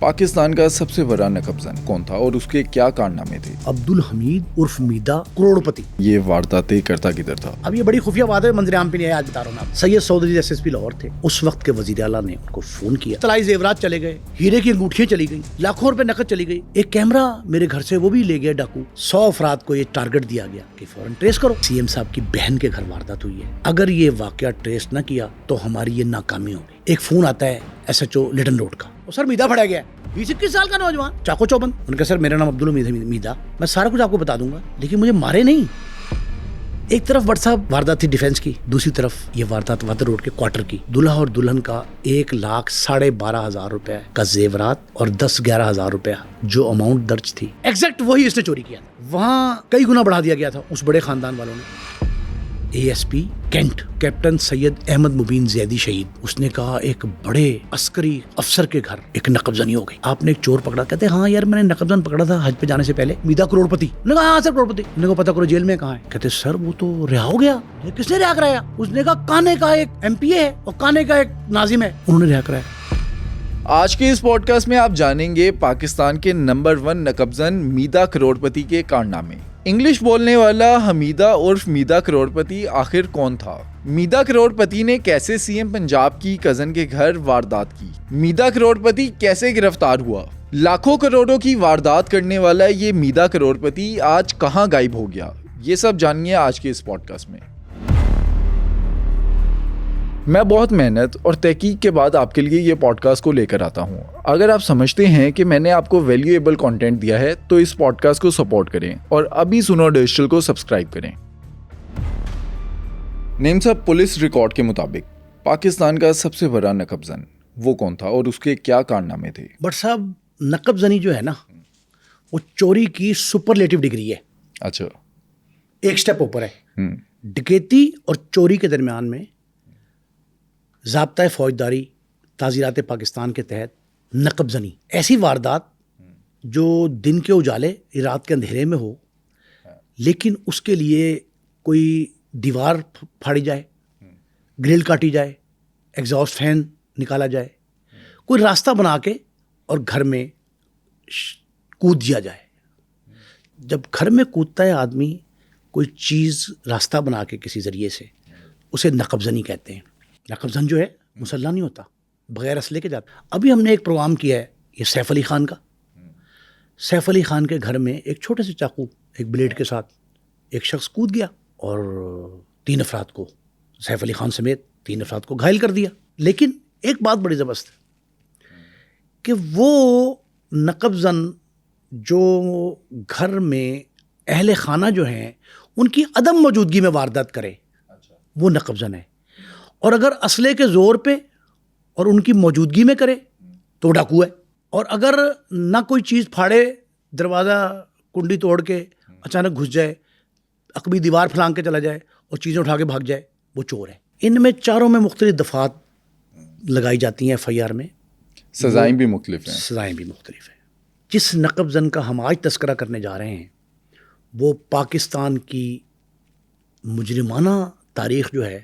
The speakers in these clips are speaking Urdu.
پاکستان کا سب سے بڑا نقب زن کون تھا اور اس کے کیا کارنامے تھے؟ عبدالحمید عرف میدا کروڑپتی. یہ وارداتیں کرتا کدھر تھا؟ اب یہ بڑی خفیہ بات ہے, منظر عام پہ نہیں ہے, آج بتا رہا ہوں آپ. سید سعود علی SSP لاہور تھے, اس وقت کے وزیر اعلیٰ نے ان کو فون کیا. طلائی زیورات چلے گئے, ہیرے کی انگوٹھیاں چلی گئی, لاکھوں روپے نقد چلی گئی, ایک کیمرہ میرے گھر سے وہ بھی لے گیا ڈاکو. 100 افراد کو یہ ٹارگٹ دیا گیا کہ فوراً ٹریس کرو. CM صاحب کی بہن کے گھر واردات ہوئی ہے, اگر یہ واقعہ ٹریس نہ کیا تو ہماری یہ ناکامی ہوگی. ایک فون آتا ہے SHO لٹن روڈ کا, سر میدا پھڑا گیا ہے, 20-21 سال کا نوجوان, چاقو چوبند. ان کا سر میرا نام عبدالحمید میدا, میں سارا کچھ آپ کو بتا دوں گا لیکن مجھے مارے نہیں. ایک طرف بٹ صاحب واردات تھی ڈیفینس کی, دوسری طرف یہ واردات وادر روڈ کے کوارٹر کی. دلہا اور دلہن کا 1,12,500 روپے کا زیورات اور 10-11,000 روپے جو اماؤنٹ درج تھی, ایگزیکٹ وہی اس نے چوری کیا تھا. وہاں کئی گنا بڑھا دیا گیا تھا اس بڑے خاندان والوں نے. ASP کینٹ کیپٹن سید احمد مبین زیدی شہید, اس نے کہا ایک بڑے عسکری افسر کے گھر ایک نقب زنی ہو گئی. آپ نے ایک چور پکڑا, کہتے ہاں یار میں نے نقب زن پکڑا تھا حج پہ جانے سے پہلے, میدا کروڑپتی. نے کہا ہاں سر کروڑپتی. نے کہا پتا کرو جیل میں کہاں ہے, کہتے سر وہ تو رہا ہو گیا. کس نے رہا کرایا؟ اس نے کہا کانے کا ایک MPA ہے اور کانے کا ایک ناظم ہے, انہوں نے رہا کرایا. آج کے اس پوڈ کاسٹ میں آپ جانیں گے پاکستان کے نمبر 1 نقب زن میدا کروڑپتی کے کارنامے. انگلش بولنے والا حمیدہ عرف میدا کروڑپتی آخر کون تھا؟ میدا کروڑپتی نے کیسے CM پنجاب کی کزن کے گھر واردات کی؟ میدا کروڑپتی کیسے گرفتار ہوا؟ لاکھوں کروڑوں کی واردات کرنے والا یہ میدا کروڑپتی آج کہاں غائب ہو گیا؟ یہ سب جانیے آج کے اس پوڈ کاسٹ میں. میں بہت محنت اور تحقیق کے بعد آپ کے لیے یہ پوڈ کاسٹ کو لے کر آتا ہوں. اگر آپ سمجھتے ہیں کہ میں نے آپ کو ویلیویبل کنٹینٹ دیا ہے تو اس پوڈ کاسٹ کو سپورٹ کریں اور ابھی سنو ڈیجیٹل کو سبسکرائب کریں. نیم صاحب, پولیس ریکارڈ کے مطابق پاکستان کا سب سے بڑا نقب زن وہ کون تھا اور اس کے کیا کارنامے تھے؟ بٹ صاحب نقب زنی جو ہے نا, وہ چوری کی سپرلیٹو ڈگری ہے. اچھا, ایک سٹیپ اوپر ہے. ڈکیتی اور چوری کے درمیان میں ضابطہ فوجداری تعزیرات پاکستان کے تحت نقب زنی, ایسی واردات جو دن کے اجالے رات کے اندھیرے میں ہو, لیکن اس کے لیے کوئی دیوار پھاڑی جائے, گرل کاٹی جائے, ایگزاسٹ فین نکالا جائے, کوئی راستہ بنا کے اور گھر میں کود دیا جائے. جب گھر میں کودتا ہے آدمی کوئی چیز راستہ بنا کے کسی ذریعے سے, اسے نقب زنی کہتے ہیں. نقب زن جو ہے مسلح نہیں ہوتا, بغیر اسلحے کے جاتا. ابھی ہم نے ایک پروگرام کیا ہے یہ سیف علی خان کا. سیف علی خان کے گھر میں ایک چھوٹے سے چاقو ایک بلیڈ کے ساتھ ایک شخص کود گیا اور 3 افراد کو, سیف علی خان سمیت 3 افراد کو گھائل کر دیا. لیکن ایک بات بڑی زبردست ہے کہ وہ نقب زن جو گھر میں اہل خانہ جو ہیں ان کی عدم موجودگی میں واردات کرے, وہ نقب زن ہے. اور اگر اسلحے کے زور پہ اور ان کی موجودگی میں کرے تو ڈاکو ہے. اور اگر نہ کوئی چیز پھاڑے, دروازہ کنڈی توڑ کے اچانک گھس جائے, عقبی دیوار پھلانگ کے چلا جائے اور چیزیں اٹھا کے بھاگ جائے, وہ چور ہے. ان میں چاروں میں مختلف دفعات لگائی جاتی ہیں FIR میں, سزائیں بھی مختلف ہیں. سزائیں بھی مختلف ہیں. جس نقب زن کا ہم آج تذکرہ کرنے جا رہے ہیں وہ پاکستان کی مجرمانہ تاریخ جو ہے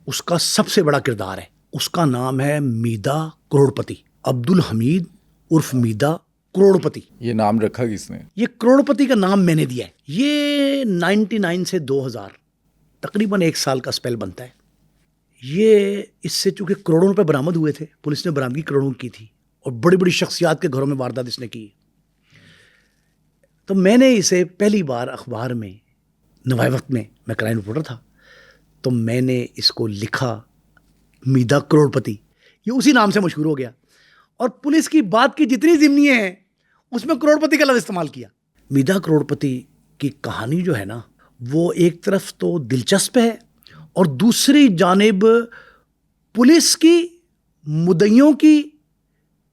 اس کا سب سے بڑا کردار ہے. اس کا نام ہے میدا کروڑپتی, عبدالحمید عرف میدا کروڑپتی. یہ نام رکھا کس نے؟ یہ کروڑپتی کا نام میں نے دیا ہے. یہ 99 سے 2000 تقریباً 1 سال کا اسپیل بنتا ہے. یہ اس سے چونکہ کروڑوں روپے برآمد ہوئے تھے, پولیس نے برآمدگی کروڑوں کی تھی اور بڑی بڑی شخصیات کے گھروں میں واردات اس نے کی. تو میں نے اسے پہلی بار اخبار میں نوائے وقت میں کرائم رپورٹر تھا, تو میں نے اس کو لکھا میدا کروڑپتی. یہ اسی نام سے مشہور ہو گیا اور پولیس کی بات کی جتنی ضمنی ہیں اس میں کروڑپتی کا لفظ استعمال کیا. میدا کروڑپتی کی کہانی جو ہے نا وہ ایک طرف تو دلچسپ ہے اور دوسری جانب پولیس کی, مدعیوں کی,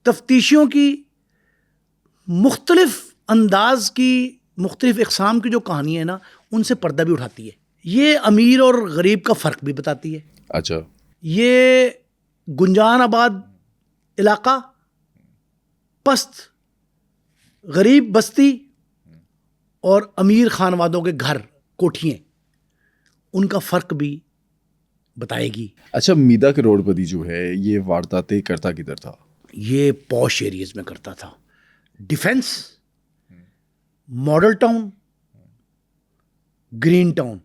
تفتیشیوں کی مختلف انداز کی, مختلف اقسام کی جو کہانی ہے نا ان سے پردہ بھی اٹھاتی ہے. یہ امیر اور غریب کا فرق بھی بتاتی ہے. اچھا, یہ گنجان آباد علاقہ, پست غریب بستی اور امیر خانوادوں کے گھر کوٹھیاں, ان کا فرق بھی بتائے گی. اچھا, میدا کروڑپتی جو ہے یہ وارداتیں کرتا کدھر تھا؟ یہ پوش ایریز میں کرتا تھا. Defence, model town, green town,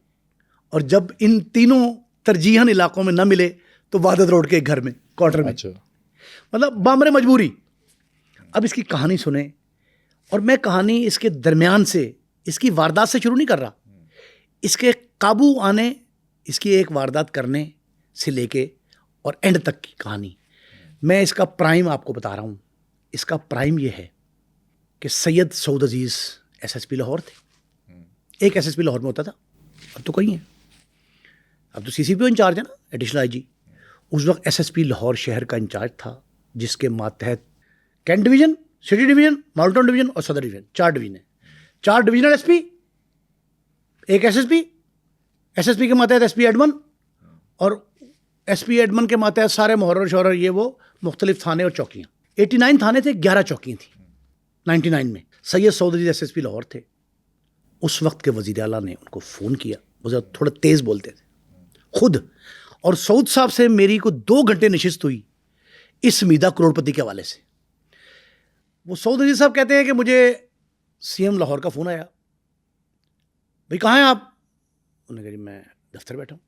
اور جب ان تینوں ترجیحاً علاقوں میں نہ ملے تو وحدت روڈ کے ایک گھر میں, کوارٹر میں. مطلب بامر مجبوری. اب اس کی کہانی سنیں, اور میں کہانی اس کے درمیان سے, اس کی واردات سے شروع نہیں کر رہا, اس کے قابو آنے, اس کی ایک واردات کرنے سے لے کے اور اینڈ تک کی کہانی. میں اس کا پرائم آپ کو بتا رہا ہوں. اس کا پرائم یہ ہے کہ سید سعود عزیز ایس ایس پی لاہور تھے. ایک ایس ایس پی لاہور میں ہوتا تھا, اب تو کہیں ہیں, اب تو سی سی پی او انچارج ہے نا, ایڈیشنل آئی جی. اس وقت ایس ایس پی لاہور شہر کا انچارج تھا, جس کے ماتحت cantt division, city division, model town division اور صدر ڈویژن, 4 ڈویژن ہیں. 4 ڈویژنل ایس پی, ایک ایس ایس پی کے ماتحت ایس پی ایڈمن, اور ایس پی ایڈمن کے ماتحت سارے محرر شورر, یہ وہ مختلف تھانے اور چوکیاں. 89 تھانے تھے, 11 چوکیاں تھیں 99 میں. سید سعود عزیز ایس ایس پی لاہور تھے. اس وقت کے وزیر اعلیٰ نے ان کو فون کیا, وہ تھوڑا تیز بولتے تھے خود, اور سعود صاحب سے میری کو 2 گھنٹے نشست ہوئی اس میدا کروڑپتی کے حوالے سے. وہ سعود عزیز صاحب کہتے ہیں کہ مجھے سی ایم لاہور کا فون آیا, بھائی کہاں ہیں آپ؟ انہوں نے کہا جی میں دفتر بیٹھا ہوں,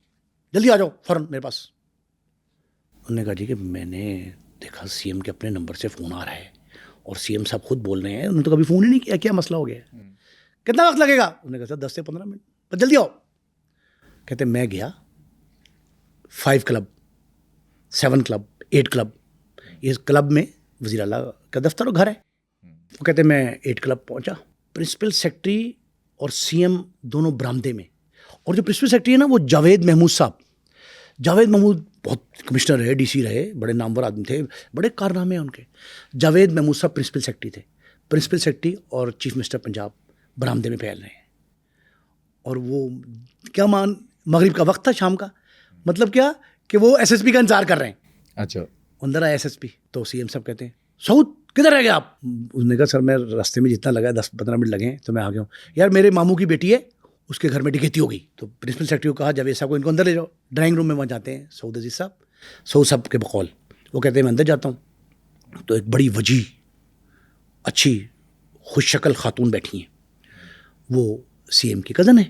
جلدی آ جاؤ فوراً میرے پاس. انہوں نے کہا جی کہ میں نے دیکھا سی ایم کے اپنے نمبر سے فون آ رہا ہے, اور سی ایم صاحب خود بول رہے ہیں, انہوں نے تو کبھی فون ہی نہیں کیا, کیا مسئلہ ہو گیا ہے, کتنا وقت لگے گا؟ انہوں نے کہا سر 10 سے 15 منٹ, بس جلدی آؤ. کہتے میں گیا, 5 کلب, 7 کلب, 8 کلب, یہ کلب میں وزیر اعلیٰ کا دفتر اور گھر ہے. وہ کہتے میں 8 کلب پہنچا, پرنسپل سیکرٹری اور سی ایم دونوں برآمدے میں. اور جو پرنسپل سیکرٹری ہے نا, وہ جاوید محمود صاحب. جاوید محمود بہت کمشنر رہے, ڈی سی رہے, بڑے نامور آدمی تھے, بڑے کارنامے ہیں ان کے. جاوید محمود صاحب پرنسپل سیکرٹری تھے. پرنسپل سیکرٹری اور چیف منسٹر پنجاب برآمدے میں پھیل رہے ہیں. اور وہ کیا مغرب کا وقت تھا, شام کا, مطلب کیا کہ وہ ایس ایس پی کا انتظار کر رہے ہیں. اچھا. اندر آیا ایس ایس پی, تو سی ایم صاحب کہتے ہیں سعود کدھر رہ گئے آپ؟ اس نے کہا سر میں راستے میں جتنا لگا 10-15 منٹ لگے ہیں تو میں آ گیا ہوں. یار میرے ماموں کی بیٹی ہے, اس کے گھر میں ڈکیتی ہو گئی. تو پرنسپل سیکرٹری کو کہا جاوید صاحب کو ان کو اندر لے جاؤ. ڈرائنگ روم میں وہاں جاتے ہیں سعود عزیز صاحب. سعود صاحب کے بقول وہ کہتے ہیں میں اندر جاتا ہوں, تو ایک بڑی وجیح, اچھی, خوش شکل خاتون بیٹھی ہیں. وہ سی ایم کی کزن ہے.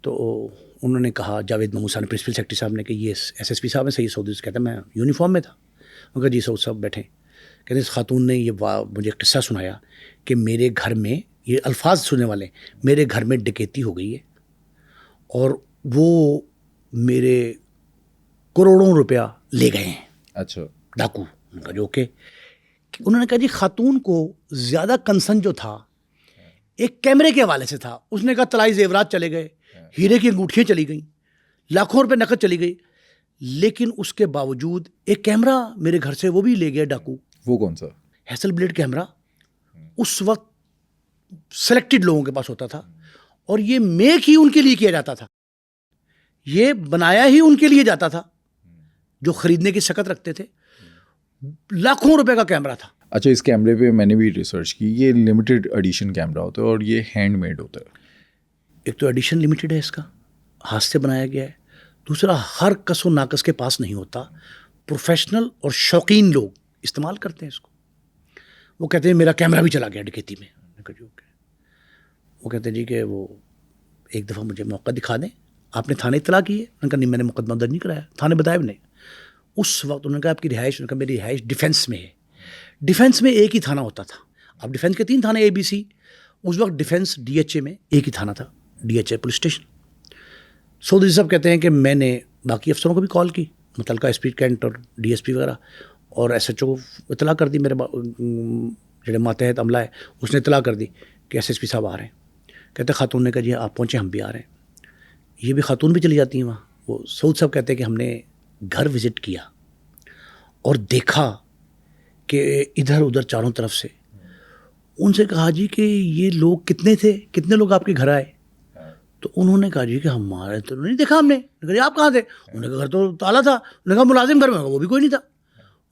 تو انہوں نے کہا, جاوید محمود صاحب نے, پرنسپل سیکرٹری صاحب نے, کہ یہ ایس ایس پی صاحب ہیں. سید سعود عزیز کہتا ہے میں یونیفارم میں تھا. انہوں نے کہا جی سعود صاحب بیٹھیں. کہتے اس خاتون نے یہ مجھے ایک قصہ سنایا کہ میرے گھر میں, یہ الفاظ سننے والے, میرے گھر میں ڈکیتی ہو گئی ہے اور وہ میرے کروڑوں روپیہ لے گئے ہیں. اچھا. ڈاکو. انہوں نے کہا جو کہ انہوں نے کہا جی خاتون کو زیادہ کنسرن جو تھا ایک کیمرے کے حوالے سے تھا. اس نے کہا طلائی زیورات چلے گئے, ہیرے کی انگوٹھیاں چلی گئیں, لاکھوں روپے نقد چلی گئی, لیکن اس کے باوجود ایک کیمرہ میرے گھر سے وہ بھی لے گیا ڈاکو. وہ کون سا؟ Hassle blade camera. اس وقت سلیکٹڈ لوگوں کے پاس ہوتا تھا, اور یہ میک ہی ان کے لیے کیا جاتا تھا, یہ بنایا ہی ان کے لیے جاتا تھا جو خریدنے کی سکت رکھتے تھے. لاکھوں روپے کا کیمرہ تھا. اچھا, اس کیمرے پہ میں نے بھی ریسرچ کی, یہ لمیٹڈ ایڈیشن کیمرہ ہوتا ہے اور یہ ہینڈ میڈ ہوتا ہے. ایک تو ایڈیشن لمیٹڈ ہے, اس کا ہاتھ سے بنایا گیا ہے. دوسرا ہر کس و ناقص کے پاس نہیں ہوتا, پروفیشنل اور شوقین لوگ استعمال کرتے ہیں اس کو. وہ کہتے ہیں میرا کیمرہ بھی چلا گیا ڈکیتی میں. وہ کہتے ہیں جی کہ وہ ایک دفعہ مجھے موقع دکھا دیں, آپ نے تھانے اطلاع کی ہے؟ انہوں نے کہا نہیں میں نے مقدمہ درج نہیں کرایا, تھانے بتایا بھی نہیں. اس وقت انہوں نے کہا آپ کی رہائش؟ انہوں نے کہا میری رہائش ڈیفینس میں ہے. ڈیفینس میں ایک ہی تھانہ ہوتا تھا. اب ڈیفینس کے 3 تھانے اے بی سی, اس وقت ڈیفینس ڈی ایچ اے میں ایک ہی تھانہ تھا, D H A police station. Saud Aziz صاحب کہتے ہیں کہ میں نے باقی افسروں کو بھی کال کی, متعلقہ ایس پی کینٹ اور ڈی ایس پی وغیرہ, اور ایس ایچ او کو اطلاع کر دی, میرے جڑے ماتحت عملہ ہے اس نے اطلاع کر دی کہ ایس ایس پی صاحب آ رہے ہیں. کہتے خاتون نے کہا جی آپ پہنچے, ہم بھی آ رہے ہیں. یہ بھی خاتون بھی چلی جاتی ہیں وہاں. وہ سعود صاحب کہتے ہیں کہ ہم نے گھر وزٹ کیا اور دیکھا کہ ادھر ادھر چاروں طرف سے. ان سے کہا جی کہ یہ لوگ کتنے تھے, کتنے لوگ آپ کے گھر آئے؟ تو انہوں نے کہا جی کہ ہمارے تو نہیں دیکھا ہم نے. کہا جی آپ کہاں تھے؟ انہوں نے کہا گھر تو تالا تھا. انہوں نے کہا ملازم گھر میں, وہ بھی کوئی نہیں تھا.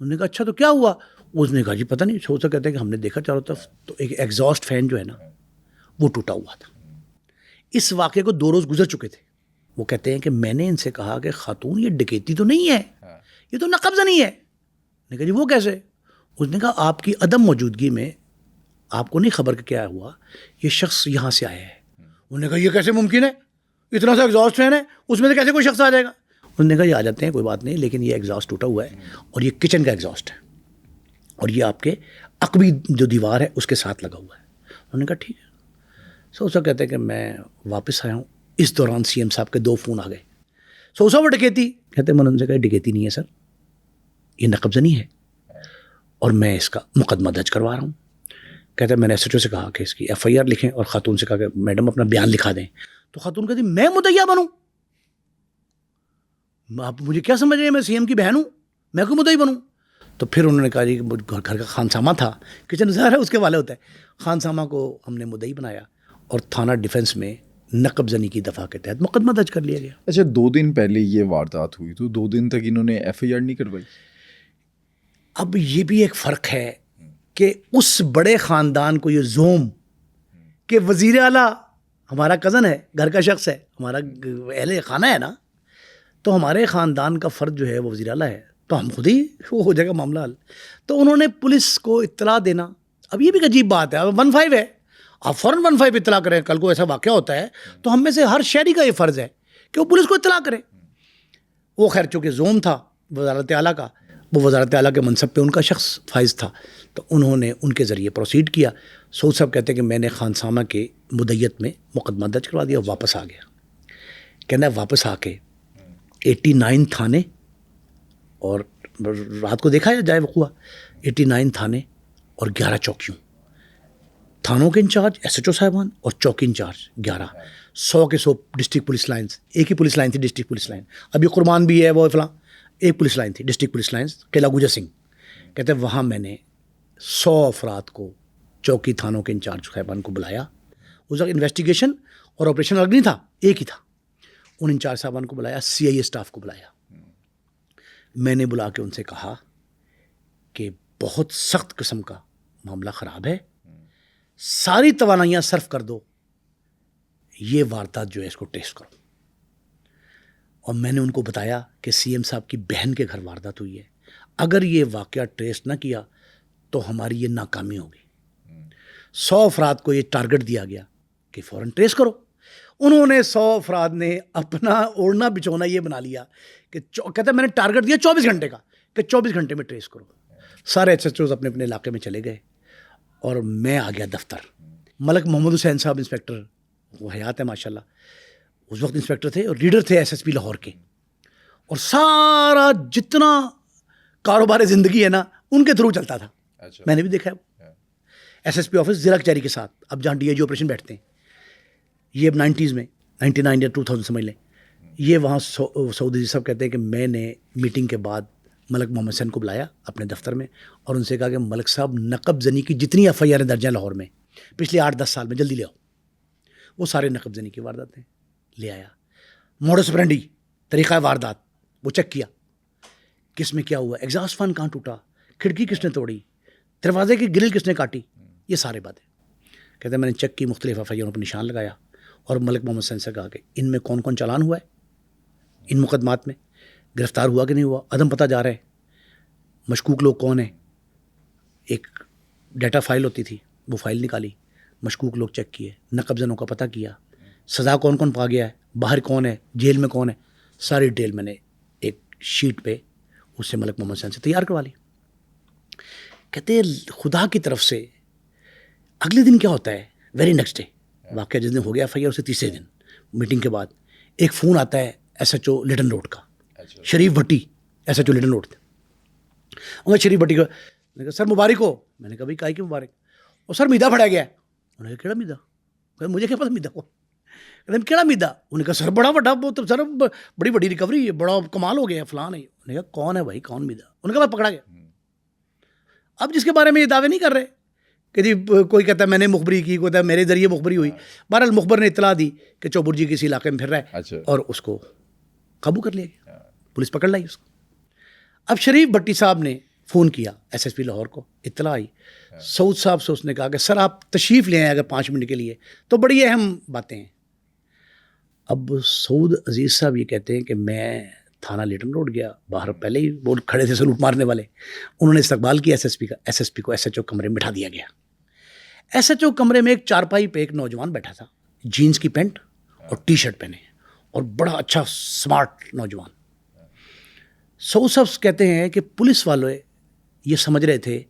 انہوں نے کہا اچھا تو کیا ہوا؟ اس نے کہا جی پتہ نہیں. سعود صاحب کہتے ہیں کہ ہم نے دیکھا چاروں طرف تو ایک ایگزاسٹ فین جو ہے نا وہ ٹوٹا ہوا تھا. اس واقعے کو 2 روز گزر چکے تھے. وہ کہتے ہیں کہ میں نے ان سے کہا کہ خاتون یہ ڈکیتی تو نہیں ہے, یہ تو نقب زنی ہے. نے کہا جی وہ کیسے؟ اس نے کہا آپ کی عدم موجودگی میں آپ کو نہیں خبر کہ کیا ہوا, یہ شخص یہاں سے آیا ہے. انہوں نے کہا یہ کیسے ممکن ہے, اتنا سا ایگزاسٹ فین ہے اس میں سے کیسے کوئی شخص آ جائے گا. انہوں نے کہا یہ آ جاتے ہیں کوئی بات نہیں, لیکن یہ ایگزاسٹ ٹوٹا ہوا ہے اور یہ کچن کا ایگزاسٹ ہے اور یہ آپ کے عقبی جو دیوار ہے اس کے ساتھ لگا ہوا ہے. انہوں نے کہا ٹھیک ہے. سوسا کہتے ہیں کہ میں واپس آیا ہوں, اس دوران سی ایم صاحب کے 2 فون آ گئے. سوسا وہ ڈکیتی, کہتے ہیں میں نے ان سے کہا ڈکیتی نہیں ہے سر, یہ نقب زنی ہے اور میں اس کا مقدمہ درج کروا رہا ہوں. کہتے ہیں میں نے ایس ایچ او سے کہا کہ اس کی ایف آئی آر لکھیں اور خاتون سے کہا کہ میڈم اپنا بیان لکھا دیں. تو خاتون کہتی میں مدعیہ بنوں, آپ مجھے کیا سمجھ رہے ہیں, میں سی ایم کی بہن ہوں, میں کوئی مدعی بنوں. تو پھر انہوں نے کہا جی گھر کا خانسامہ تھا, کچن ظاہر ہے اس کے والے ہوتا ہے, خانسامہ کو ہم نے مدعی بنایا اور تھانہ ڈیفنس میں نقب زنی کی دفعہ کے تحت مقدمہ درج کر لیا گیا. اچھا 2 دن پہلے یہ واردات ہوئی تو 2 دن تک انہوں نے ایف آئی آر نہیں کروائی. اب یہ بھی ایک فرق ہے کہ اس بڑے خاندان کو یہ زوم کہ وزیر اعلیٰ ہمارا کزن ہے, گھر کا شخص ہے, ہمارا اہل خانہ ہے نا, تو ہمارے خاندان کا فرد جو ہے وہ وزیر اعلیٰ ہے, تو ہم خود ہی وہ ہو جائے گا معاملہ حل. تو انہوں نے پولیس کو اطلاع دینا, اب یہ بھی ایک عجیب بات ہے, اب 15 ہے, آپ فوراً 15 اطلاع کریں. کل کو ایسا واقعہ ہوتا ہے تو ہم میں سے ہر شہری کا یہ فرض ہے کہ وہ پولیس کو اطلاع کرے. وہ خیر چونکہ زوم تھا وزارت اعلیٰ کا, وہ وزارت اعلیٰ کے منصب پہ ان کا شخص فائز تھا, تو انہوں نے ان کے ذریعے پروسیڈ کیا. سعود صاحب کہتے ہیں کہ میں نے خانسامہ کے مدعیت میں مقدمہ درج کروا دیا, واپس آ گیا. کہنا ہے واپس آ کے 89 تھانے, اور رات کو دیکھا جائے وقوع, 89 تھانے اور 11 چوکیوں, تھانوں کے انچارج ایس ایچ او صاحبان اور چوکی انچارج 11, 100 کے 100 ڈسٹرکٹ پولیس لائنز. ایک ہی پولیس لائن تھی ڈسٹرکٹ پولیس لائن, ابھی قربان بھی ہے وہ فلاں, ایک پولیس لائن تھی ڈسٹرکٹ پولیس لائنز قلعہ گوجر سنگھ. کہتے ہیں وہاں میں نے 100 افراد کو چوکی تھانوں کے انچارج صاحبان کو بلایا. اس وقت انویسٹیگیشن اور آپریشن الگ نہیں تھا, ایک ہی تھا. ان انچارج صاحبان کو بلایا, سی آئی اے اسٹاف کو بلایا. میں نے بلا کے ان سے کہا کہ بہت سخت قسم کا معاملہ خراب ہے, ساری توانائیاں صرف کر دو, یہ واردات جو ہے اس کو ٹیسٹ کرو. اور میں نے ان کو بتایا کہ سی ایم صاحب کی بہن کے گھر واردات ہوئی ہے, اگر یہ واقعہ ٹریس نہ کیا تو ہماری یہ ناکامی ہوگی. 100 افراد کو یہ ٹارگٹ دیا گیا کہ فوراً ٹریس کرو. انہوں نے 100 افراد نے اپنا اوڑھنا بچھونا یہ بنا لیا کہ کہتے ہیں میں نے ٹارگٹ دیا 24 گھنٹے کا کہ 24 گھنٹے میں ٹریس کرو. سارے ایس ایچ اوز اپنے اپنے علاقے میں چلے گئے اور میں آ گیا دفتر. ملک محمد حسین صاحب انسپیکٹر, وہ حیات ہے ماشاء اللہ, اس وقت انسپیکٹر تھے اور لیڈر تھے ایس ایس پی لاہور کے, اور سارا جتنا کاروبار زندگی ہے نا ان کے تھرو چلتا تھا. میں نے بھی دیکھا ہے ایس ایس پی آفس ضلع کچہری کے ساتھ, اب جہاں ڈی آئی جی آپریشن بیٹھتے ہیں, یہ اب 90s میں 99 یا 2000 سمجھ لیں. یہ وہاں سعود عزیز صاحب کہتے ہیں کہ میں نے میٹنگ کے بعد ملک محمد حسین کو بلایا اپنے دفتر میں اور ان سے کہا کہ ملک صاحب نقب زنی کی جتنی ایف آئی آر درج ہیں لاہور میں پچھلے 8-10 سال میں جلدی لے آؤ. وہ سارے نقب زنی کی وارداتیں لے آیا. موڈس آپرینڈی طریقہ واردات وہ چیک کیا, کس میں کیا ہوا, ایگزاسٹ فین کہاں ٹوٹا, کھڑکی کس نے توڑی, دروازے کی گرل کس نے کاٹی, یہ سارے باتیں. کہتے ہیں میں نے چیک کی, مختلف ایف آئی آروں پر نشان لگایا اور ملک محمد حسین سے کہا کہ ان میں کون کون چالان ہوا ہے, ان مقدمات میں گرفتار ہوا کہ نہیں ہوا, عدم پتہ جا رہا ہے, مشکوک لوگ کون ہیں. ایک ڈیٹا فائل ہوتی تھی, وہ فائل نکالی, مشکوک لوگ چیک کیے, نقب زنوں کا پتہ کیا, سزا کون کون پا گیا ہے, باہر کون ہے, جیل میں کون ہے, ساری ڈیٹیل میں نے ایک شیٹ پہ اس سے ملک محمد حسین سے تیار کروا لی. کہتے ہیں خدا کی طرف سے اگلے دن کیا ہوتا ہے, ویری نیکسٹ ڈے, واقعہ جس دن ہو گیا ایف آئی آر, اسے تیسرے دن میٹنگ کے بعد ایک فون آتا ہے S H O Lytton road کا, Sharif Bhatti S H O Lytton road تھے. انہوں نے شریف بھٹی کو کہا سر مبارک ہو. میں نے کہا بھائی کائی کی مبارک, اور سر میدا پھڑا گیا ہے. انہوں نے کہا کیڑا میدا, مجھے کیا پتا میدا کو, کیڑا میدا. انہوں نے کہا سر بڑا بڑا سر بڑی بڑی ریکوری ہے, بڑا کمال ہو گیا فلاں نہیں. انہوں نے کہا کون ہے بھائی, کون میدا. انہوں نے کہا میں پکڑا گیا. اب جس کے بارے میں یہ دعوے نہیں کر رہے کہ جی کوئی کہتا ہے میں نے مخبری کی, کوئی کہتا ہے میرے ذریعے مخبری ہوئی, بہرحال مخبر نے اطلاع دی کہ چوبر جی کسی علاقے میں پھر رہا ہے, اور اس کو قابو کر لیا گیا, پولیس پکڑ لائی اس کو. اب شریف بھٹی صاحب نے فون کیا ایس ایس پی لاہور کو, اطلاع آئی. سعود صاحب سے اس نے کہا کہ سر آپ تشریف لے آئیں اگر 5 منٹ کے لیے, تو بڑی اہم باتیں ہیں. اب سعود عزیز صاحب یہ کہتے ہیں کہ میں تھانہ لیٹن روڈ گیا, باہر پہلے ہی وہ کھڑے تھے سلوٹ مارنے والے, انہوں نے استقبال کیا ایس ایس پی کو ایس ایچ او کمرے میں بٹھا دیا گیا. ایس ایچ او کمرے میں ایک چارپائی پہ ایک نوجوان بیٹھا تھا, جینس کی پینٹ اور ٹی شرٹ پہنے, اور بڑا اچھا سمارٹ نوجوان. صاحب کہتے ہیں کہ پولیس والے یہ سمجھ رہے تھے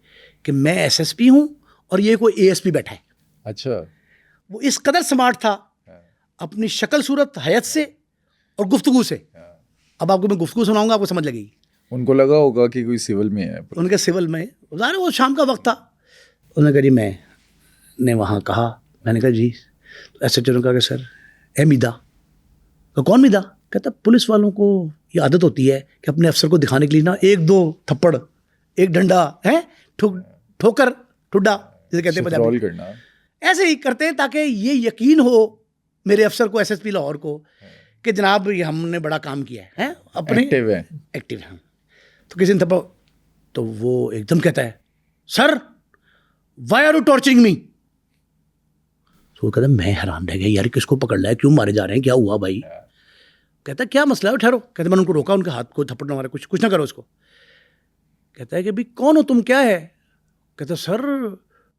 کہ میں ایس ایس پی ہوں اور یہ کوئی اے ایس پی بیٹھا ہے. اچھا, وہ اس قدر سمارٹ تھا اپنی شکل صورت حیت سے اور گفتگو سے. اب آپ کو میں گفتگو سناؤں گا, آپ کو سمجھ لگے گی. ان کو لگا ہوگا کہ کوئی سول میں ہے. ان کے سول میں ظاہر وہ شام کا وقت تھا. انہوں نے کہا جی, میں نے وہاں کہا, میں نے کہا جی, ایسے چلو کہا کہ سر اے میدا. کون میدا؟ کہتا پولیس والوں کو یہ عادت ہوتی ہے کہ اپنے افسر کو دکھانے کے لیے نا ایک دو تھپڑ, ایک ڈنڈا ہے, ٹھوکر ٹھڈا جسے کہتے ہیں پنجابی, کرنا ایسے ہی کرتے ہیں تاکہ یہ یقین ہو میرے افسر کو, ایس ایس پی لاہور کو, کہ جناب یہ ہم نے بڑا کام کیا ہے, اپنے ایکٹیو ہیں. تو کسی نے تھپا, تو وہ ایک دم کہتا ہے سر وائی آر یو ٹارچرنگ می. تو وہ کہتا ہے میں حیران رہ گیا, یار کس کو پکڑ لیا, کیوں مارے جا رہے ہیں, کیا ہوا بھائی. کہتا ہے کیا مسئلہ ہے, ٹھہرو. کہتے میں نے ان کو روکا, ان کے ہاتھ کو تھپڑ نہ مارے, کچھ نہ کرو اس کو. کہتا ہے کہ بھائی کون ہو تم, کیا ہے. کہتا ہے sir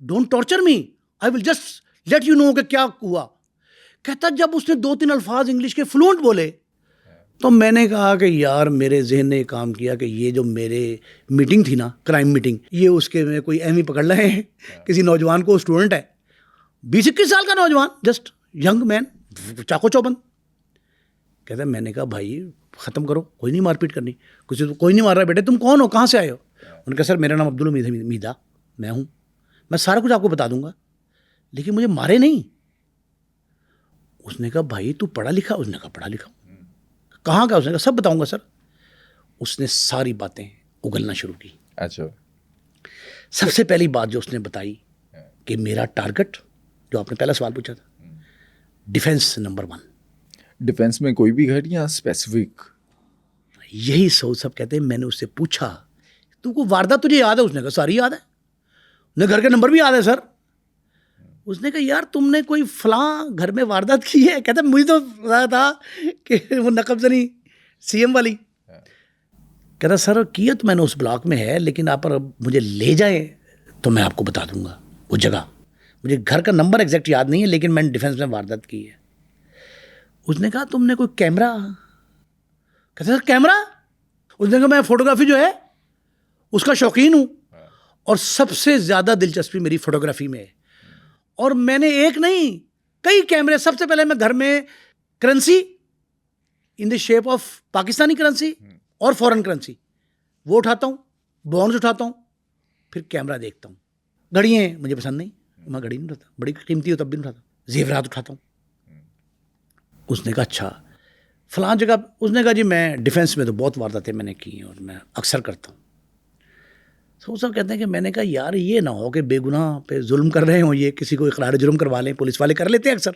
don't torture me, I will just let you know کہ کیا ہوا. کہتا جب اس نے 2-3 الفاظ انگلش کے فلوئنٹ بولے تو میں نے کہا کہ یار میرے ذہن نے کام کیا کہ یہ جو میرے میٹنگ تھی نا, کرائم میٹنگ, یہ اس کے میں کوئی اہم ہی پکڑ رہے ہیں. کسی نوجوان کو, اسٹوڈنٹ ہے 20-21 سال کا نوجوان, جسٹ ینگ مین, چاقو چوبند. کہتا ہے میں نے کہا بھائی ختم کرو, کوئی نہیں مار پیٹ کرنی, کچھ کوئی نہیں مار رہا بیٹے, تم کون ہو, کہاں سے آئے ہو. ان کا سر میرا نام عبدالحمید میدا, میں ہوں, میں سارا کچھ آپ کو بتا دوں گا, لیکن مجھے مارے نہیں. اس نے کہا بھائی تو پڑھا لکھا. اس نے کہا پڑھا لکھا. کہاں کا؟ اس نے کہا سب بتاؤں گا سر. اس نے ساری باتیں اگلنا شروع کی. اچھا, سب سے پہلی بات جو اس نے بتائی کہ میرا ٹارگٹ, جو آپ نے پہلا سوال پوچھا تھا, ڈیفینس نمبر 1. ڈیفینس میں کوئی بھی گھر یا اسپیسیفک؟ یہی صاحب کہتے ہیں, میں نے اس سے پوچھا تو کو واردات تجھے یاد ہے؟ اس نے کہا ساری یاد ہے. انہیں گھر کا نمبر بھی یاد ہے سر. اس نے کہا یار تم نے کوئی فلاں گھر میں واردات کی ہے؟ کہتا مجھے تو پتا تھا کہ وہ نقب زنی سی ایم والی. کہتا سر کیا تو میں نے اس بلاک میں ہے, لیکن آپ مجھے لے جائیں تو میں آپ کو بتا دوں گا وہ جگہ. مجھے گھر کا نمبر ایگزیکٹ یاد نہیں ہے, لیکن میں نے ڈیفینس میں واردات کی ہے. اس نے کہا تم نے کوئی کیمرہ؟ کہتا سر کیمرہ؟ اس نے کہا میں فوٹوگرافی جو ہے اس کا شوقین ہوں, اور سب سے زیادہ دلچسپی میری فوٹوگرافی میں ہے, اور میں نے ایک نہیں کئی کیمرے. سب سے پہلے میں گھر میں currency in the shape of Pakistani currency اور فورن کرنسی وہ اٹھاتا ہوں, بونڈز اٹھاتا ہوں, پھر کیمرہ دیکھتا ہوں. گھڑیاں مجھے پسند نہیں, میں گھڑی نہیں اٹھاتا, بڑی قیمتی ہو تب بھی نہیں اٹھاتا. زیورات اٹھاتا ہوں. اس نے کہا اچھا فلاں جگہ. اس نے کہا جی میں ڈیفینس میں تو بہت وارداتیں میں نے کی ہیں اور میں اکثر کرتا ہوں. تو سب کہتے ہیں کہ میں نے کہا یار یہ نہ ہو کہ بے گناہ پہ ظلم کر رہے ہوں, یہ کسی کو اقرار جرم کروا لیں, پولیس والے کر لیتے ہیں اکثر,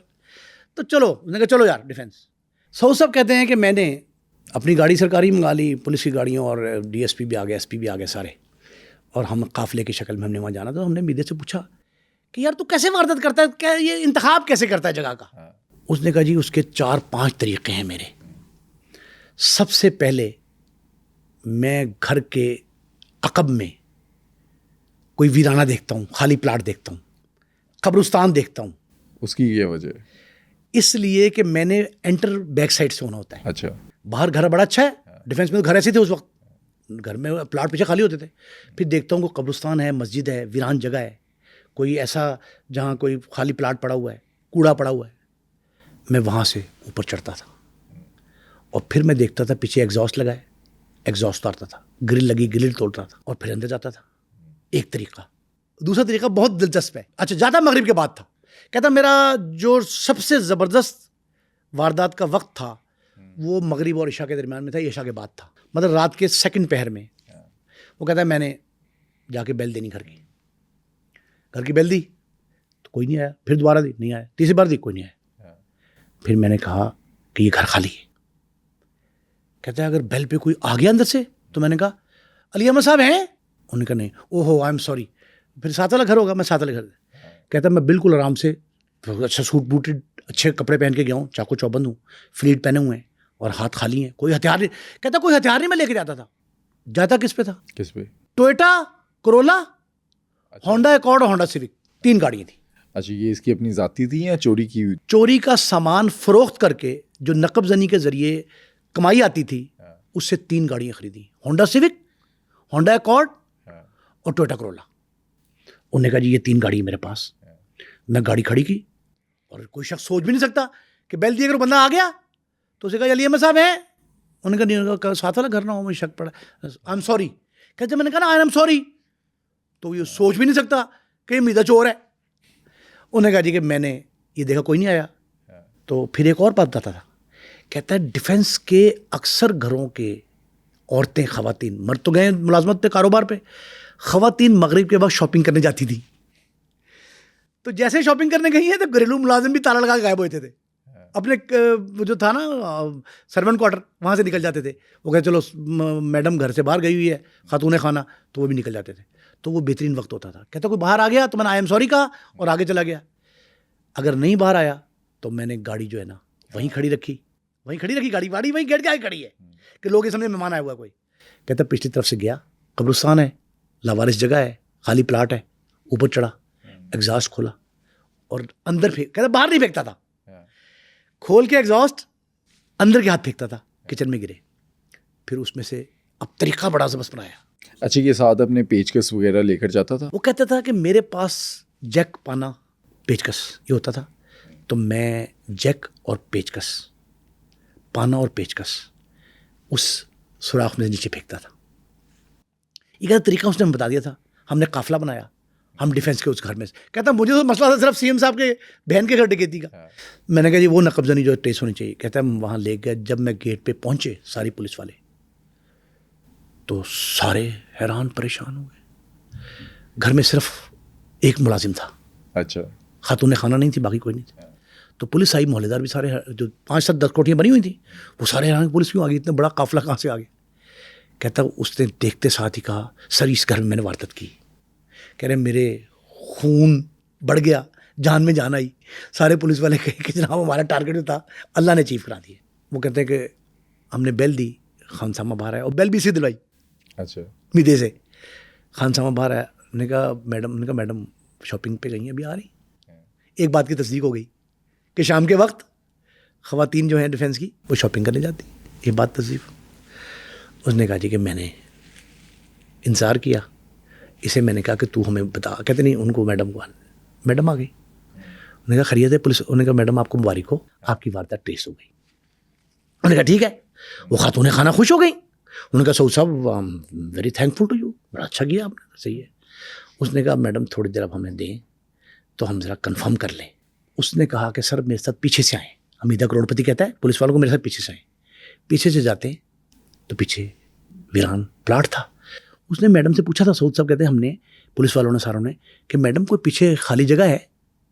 تو چلو. اس نے کہا چلو یار ڈیفینس. سب کہتے ہیں کہ میں نے اپنی گاڑی سرکاری منگا لی, پولیس کی گاڑیوں, اور ڈی ایس پی بھی آ گئے, ایس پی بھی آ گئے سارے, اور ہم قافلے کی شکل میں ہم نے وہاں جانا. تو ہم نے میدے سے پوچھا کہ یار تو کیسے واردات کرتا ہے, کیا یہ انتخاب کیسے کرتا ہے جگہ کا؟ اس نے کہا جی اس کے 4-5 طریقے ہیں میرے. سب سے پہلے میں گھر کے عقب میں کوئی ویرانہ دیکھتا ہوں, خالی پلاٹ دیکھتا ہوں, قبرستان دیکھتا ہوں. اس کی یہ وجہ اس لیے کہ میں نے انٹر بیک سائڈ سے ہونا ہوتا ہے. اچھا, باہر گھر بڑا اچھا ہے, ڈیفینس میں تو گھر ایسے تھے اس وقت, گھر میں پلاٹ پیچھے خالی ہوتے تھے. پھر دیکھتا ہوں کہ قبرستان ہے, مسجد ہے, ویران جگہ ہے, کوئی ایسا جہاں کوئی خالی پلاٹ پڑا ہوا ہے, کوڑا پڑا ہوا ہے. میں وہاں سے اوپر چڑھتا تھا, اور پھر میں دیکھتا تھا پیچھے ایگزاسٹ لگا ہے, ایگزاسٹ اتارتا تھا, گرل لگی گرل توڑتا تھا, اور پھر اندر جاتا تھا. ایک طریقہ. دوسرا طریقہ بہت دلچسپ ہے. اچھا جاتا مغرب کے بعد تھا. کہتا میرا جو سب سے زبردست واردات کا وقت تھا وہ مغرب اور عشاء کے درمیان میں تھا, عشاء کے بعد تھا, مطلب رات کے 2nd پہر میں. وہ کہتا ہے میں نے جا کے بیل دینی, گھر کی بیل دی تو کوئی نہیں آیا, پھر دوبارہ دی نہیں آیا, تیسری بار دی کوئی نہیں آیا. پھر میں نے کہا کہ یہ گھر خالی ہے. کہتا ہے اگر بیل پہ کوئی آ گیا اندر سے, تو میں نے کہا علی احمد صاحب ہیں؟ انہوں نے کہا نہیں. او ہو آئی ایم سوری, پھر 7 والا گھر ہوگا. میں 7 والے گھر. کہتا میں بالکل آرام سے اچھا سوٹ بوٹڈ اچھے کپڑے پہن کے گیا ہوں, چاقو چوبند ہوں, فلیٹ پہنے ہوئے ہیں, اور ہاتھ خالی ہیں, کوئی ہتھیار نہیں. کہتا کوئی ہتھیار نہیں میں لے کے جاتا تھا. جاتا کس پہ تھا؟ کس پہ؟ ٹوئٹا کرولا, ہونڈا ایکارڈ اور ہونڈا سیوک, 3 گاڑیاں تھیں. اچھا, یہ اس کی اپنی ذاتی تھی یا چوری کی ہوئی؟ چوری کا سامان فروخت کر کے جو نقب زنی کے ذریعے کمائی آتی تھی اس سے 3 گاڑیاں خریدی, ہونڈا سیوک, ہونڈا ایکارڈ اور ٹوئٹا کرولا. انہوں نے کہا جی یہ 3 گاڑی میرے پاس. میں گاڑی کھڑی کی اور کوئی شخص سوچ بھی نہیں سکتا کہ بیل دی اگر بندہ آ گیا تو اسے کہا علی احمد صاحب ہیں. انہوں نے کہا نہیں, ساتھ والا گھر نہ ہو, مجھے شک پڑا, آئی ایم سوری. کہتے میں نے کہا نا آئی ایم سوری, تو یہ سوچ بھی نہیں سکتا کہ یہ میدا چور ہے. انہوں نے کہا جی کہ میں نے یہ دیکھا کوئی نہیں آیا. تو پھر ایک اور بات بتاتا تھا, کہتا ہے ڈیفنس کے اکثر گھروں کے عورتیں, خواتین, مرد تو گئے ملازمت پہ, کاروبار پہ, خواتین مغرب کے وقت شاپنگ کرنے جاتی تھی. تو جیسے شاپنگ کرنے گئی ہیں تو گھریلو ملازم بھی تالا لگا کے غائب ہوتے تھے. اپنے جو تھا نا سرونٹ کوارٹر, وہاں سے نکل جاتے تھے. وہ کہتے چلو میڈم گھر سے باہر گئی ہوئی ہے, خاتون خانہ, تو وہ بھی نکل جاتے تھے. تو وہ بہترین وقت ہوتا تھا. کہتا کوئی باہر آ گیا تو میں نے آئی ایم سوری کہا اور آگے چلا گیا. اگر نہیں باہر آیا تو میں نے گاڑی جو ہے نا وہیں کھڑی رکھی گاڑی وہیں گیٹ کے آگے کھڑی ہے کہ لوگ یہ سمجھے مہمان آیا ہوا کوئی. کہتا پچھلی طرف سے گیا, قبرستان ہے, لاوارث جگہ ہے, خالی پلاٹ ہے, اوپر چڑھا, ایگزاسٹ کھولا اور اندر پھینک. کہتا باہر نہیں پھینکتا تھا, کھول کے ایگزاسٹ اندر کے ہاتھ پھینکتا تھا, کچن میں گرے. پھر اس میں سے اب طریقہ بڑا زبردست بنایا. اچھا, یہ ساتھ اپنے پیچکس وغیرہ لے کر جاتا تھا؟ وہ کہتا تھا کہ میرے پاس جیک, پانا, پیچکس یہ ہوتا تھا, تو میں جیک اور پیچکس, پانا اور پیچکس اس سوراخ میں نیچے پھینکتا تھا. یہ کہتا طریقہ اس نے بتا دیا تھا. ہم نے قافلہ بنایا, ہم ڈیفینس کے اس گھر میں. کہتا مجھے تو مسئلہ تھا صرف سی ایم صاحب کے بہن کے گھر ڈکیتی کا. میں نے کہا جی وہ نقب زنی جو ٹریس ہونی چاہیے. کہتا ہے وہاں لے گئے. جب میں گیٹ پہ پہنچے ساری پولیس والے, تو سارے حیران پریشان ہو گئے. گھر میں صرف ایک ملازم تھا. اچھا, خاتون خانہ نہیں تھی, باقی کوئی نہیں تھی. تو پولیس آئی, محلے دار بھی سارے, جو 5-7-10 کوٹیاں بنی ہوئی تھیں, وہ سارے حیران, پولیس کیوں آ گئی, اتنا بڑا قافلہ کہاں سے آ گیا. کہتا اس نے دیکھتے ساتھ ہی کہا سر اس گھر میں میں نے واردات کی. کہہ رہے میرے خون بڑھ گیا, جان میں جان آئی. سارے پولیس والے کہے کہ جناب ہمارا ٹارگیٹ جو تھا اللہ نے اچیو کرا دیا. وہ کہتے ہیں کہ ہم نے بیل دی, خان صاحبہ باہر آیا, اور بیل بھی سے دلوائی. اچھا, میدے سے خان صاحبہ باہر آیا. نے کہا میڈم شاپنگ پہ گئی ہیں, ابھی آ رہی. ایک بات کی تصدیق ہو گئی کہ شام کے وقت خواتین جو ہیں ڈیفینس کی وہ شاپنگ کرنے جاتی. یہ بات تصدیق. اس نے کہا جی کہ میں نے انتظار کیا, اسے میں نے کہا کہ تو ہمیں بتا. کہتے نہیں, ان کو میڈم آ گئی. انہوں نے کہا خیریت ہے پولیس. انہوں نے کہا میڈم آپ کو مبارک ہو, آپ کی واردات ٹریس ہو گئی. انہوں نے کہا ٹھیک ہے. وہ خاتون خانہ خوش ہو گئی. انہوں نے کہا سعود صاحب ویری تھینکفل ٹو یو, بڑا اچھا کیا آپ نے, صحیح ہے. اس نے کہا میڈم تھوڑی دیر اب ہمیں دیں تو ہم ذرا کنفرم کر لیں. اس نے کہا کہ سر میرے ساتھ پیچھے سے آئیں. حمیدہ کروڑ پتی کہتا ہے پولیس والوں کو میرے ساتھ پیچھے سے آئیں. پیچھے سے جاتے ہیں تو پیچھے ویران پلاٹ تھا. اس نے میڈم سے پوچھا تھا, سعود صاحب کہتے ہیں ہم نے پولیس والوں نے ساروں نے, کہ میڈم کوئی پیچھے خالی جگہ ہے,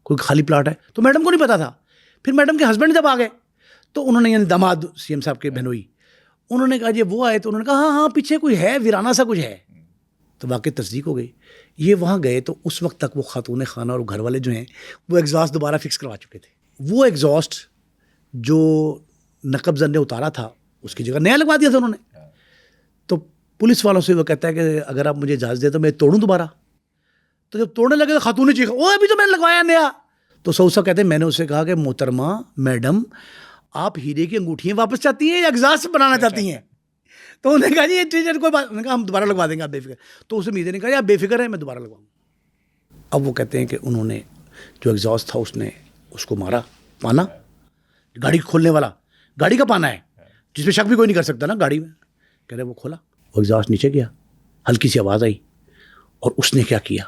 کوئی خالی پلاٹ ہے. تو میڈم کو نہیں پتا تھا. پھر میڈم کے ہسبینڈ جب آ گئے تو انہوں نے, یعنی داماد سی ایم صاحب کے بہنوئی, انہوں نے کہا جی وہ آئے, تو انہوں نے کہا ہاں پیچھے کوئی ہے, ویرانہ سا کچھ ہے. تو واقعی تصدیق ہو گئی. یہ وہاں گئے تو اس وقت تک وہ خاتون خانہ اور گھر والے جو ہیں وہ ایگزاسٹ دوبارہ فکس کروا چکے تھے. وہ ایگزاسٹ جو نقب زن نے اتارا تھا اس کی جگہ نیا لگوا دیا تھا انہوں نے. تو پولیس والوں سے وہ کہتا ہے کہ اگر آپ مجھے اجازت دیں تو میں توڑوں دوبارہ. تو جب توڑنے لگے تو خاتون نے چیخا, او ابھی تو میں نے لگوایا نیا. تو سعود صاحب کہتے ہیں میں نے اسے کہا کہ محترمہ میڈم آپ ہیرے کی انگوٹھیاں واپس چاہتی ہیں یا ایگزاسٹ بنانا چاہتی ہیں؟ تو انہوں نے کہا جی یہ کوئی بات. انہوں نے کہا ہم دوبارہ لگوا دیں گے, آپ بے فکر. تو اسے میدے نے کہا آپ بے فکر ہیں, میں دوبارہ لگواؤں. اب وہ کہتے ہیں کہ انہوں نے جو ایگزاسٹ تھا اس نے اس کو مارا, پانا گاڑی کھولنے والا, گاڑی کا پانا ہے جس پہ شک بھی کوئی نہیں کر سکتا نا گاڑی میں. کہہ رہے وہ کھولا, وہ ایگزاسٹ نیچے گیا, ہلکی سی آواز آئی اور اس نے کیا کیا.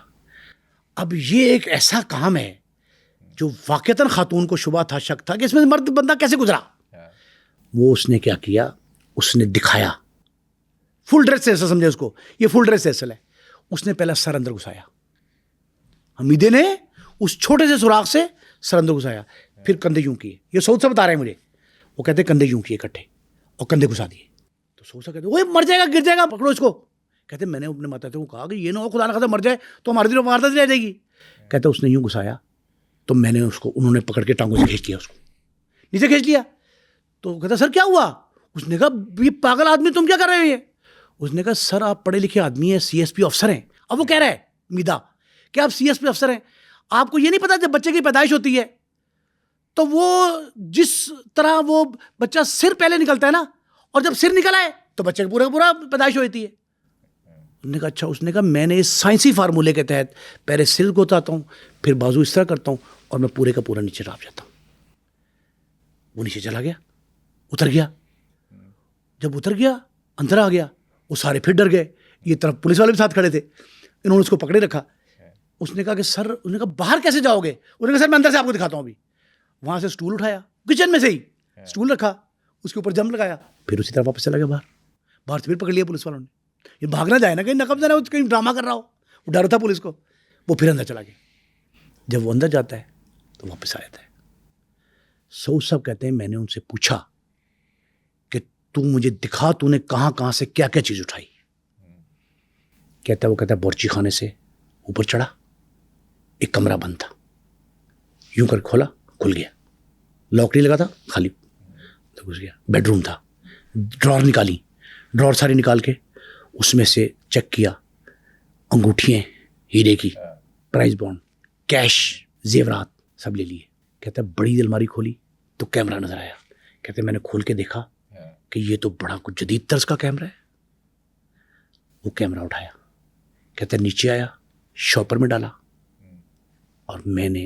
اب یہ ایک ایسا کام ہے جو واقعتاً خاتون کو شبہ تھا, شک تھا کہ اس میں مرد بندہ کیسے گزرا. وہ اس نے کیا کیا, اس نے دکھایا فل ڈریس ریسل, سمجھے اس کو, یہ فل ڈریس ریسل ہے. اس نے پہلا سر اندر گھسایا, حمیدے نے اس چھوٹے سے سوراخ سے سر اندر گھسایا, پھر کندھے یوں کیے. یہ سعود سے بتا رہے ہیں مجھے, وہ کہتے ہیں کندھے یوں کیے اکٹھے اور کندھے گھسا دیے. تو سعود سے کہتے ہیں وہ مر جائے گا, گر جائے گا, پکڑو اس کو. کہتے ہیں میں نے اپنے ماتحت کو کہا کہ یہ نہ ہو خدا نہ خدا مر جائے تو ہمارے دل میں واردات رہ جائے گی. کہتے ہیں اس نے یوں گھسایا تو میں نے اس کو, انہوں نے پکڑ کے ٹانگوں سے کھینچ لیا, اس کو نیچے کھینچ لیا. تو کہتا سر کیا ہوا؟ اس نے کہا یہ پاگل آدمی تم کیا کر رہے ہو یہ؟ اس نے کہا سر آپ پڑھے لکھے آدمی ہیں, سی ایس پی افسر ہیں. اب وہ کہہ رہا ہے میدا کہ آپ سی ایس پی افسر ہیں, آپ کو یہ نہیں پتا جب بچے کی پیدائش ہوتی ہے تو وہ جس طرح وہ بچہ سر پہلے نکلتا ہے نا, اور جب سر نکل آئے تو بچے کا پورا پیدائش ہوتی ہے. اس نے کہا اچھا. اس نے کہا میں نے اس سائنسی فارمولے کے تحت پہلے سر کو اتارتا ہوں, پھر بازو اس طرح کرتا ہوں, اور میں پورے کا پورا نیچے ڈال جاتا ہوں. وہ نیچے چلا گیا, اتر گیا. جب اتر گیا اندر آ گیا, وہ سارے پھر ڈر گئے. یہ طرف پولیس والے بھی ساتھ کھڑے تھے, انہوں نے اس کو پکڑے رکھا. اس نے کہا کہ سر, اس نے کہا باہر کیسے جاؤ گے؟ انہوں نے کہا سر میں اندر سے آپ کو دکھاتا ہوں. ابھی وہاں سے اسٹول اٹھایا, کچن میں سے ہی اسٹول رکھا, اس کے اوپر جمپ لگایا, پھر اسی طرح واپس چلا گیا باہر. باہر سے پھر پکڑ لیا پولیس والوں نے. یہ بھاگنا جائے نا کہیں نقب جانا, کہیں ڈرامہ کر رہا ہو, وہ ڈر تھا پولیس کو. وہ پھر اندر چلا گیا. جب وہ اندر جاتا ہے تو واپس آ جاتا ہے. سعود صاحب کہتے ہیں میں نے ان سے پوچھا کہ تو مجھے دکھا تو نے کہاں کہاں سے کیا کیا چیز اٹھائی. وہ کہتا ہے بورچی خانے سے اوپر چڑھا, ایک کمرہ بند تھا, یوں کر کھولا, کھل گیا, لاک نہیں لگا تھا, خالی تو گھس گیا. بیڈ روم تھا, ڈرار نکالی, ڈرار ساری نکال کے اس میں سے چیک کیا, انگوٹھیاں ہیرے کی, پرائز بانڈ, کیش, زیورات سب لے لیے. کہتا ہے بڑی الماری کھولی تو کیمرہ نظر آیا. کہتے میں نے کھول کے دیکھا کہ یہ تو بڑا کچھ جدید طرز کا کیمرہ ہے. وہ کیمرہ اٹھایا, کہتے نیچے آیا, شاپر میں ڈالا, اور میں نے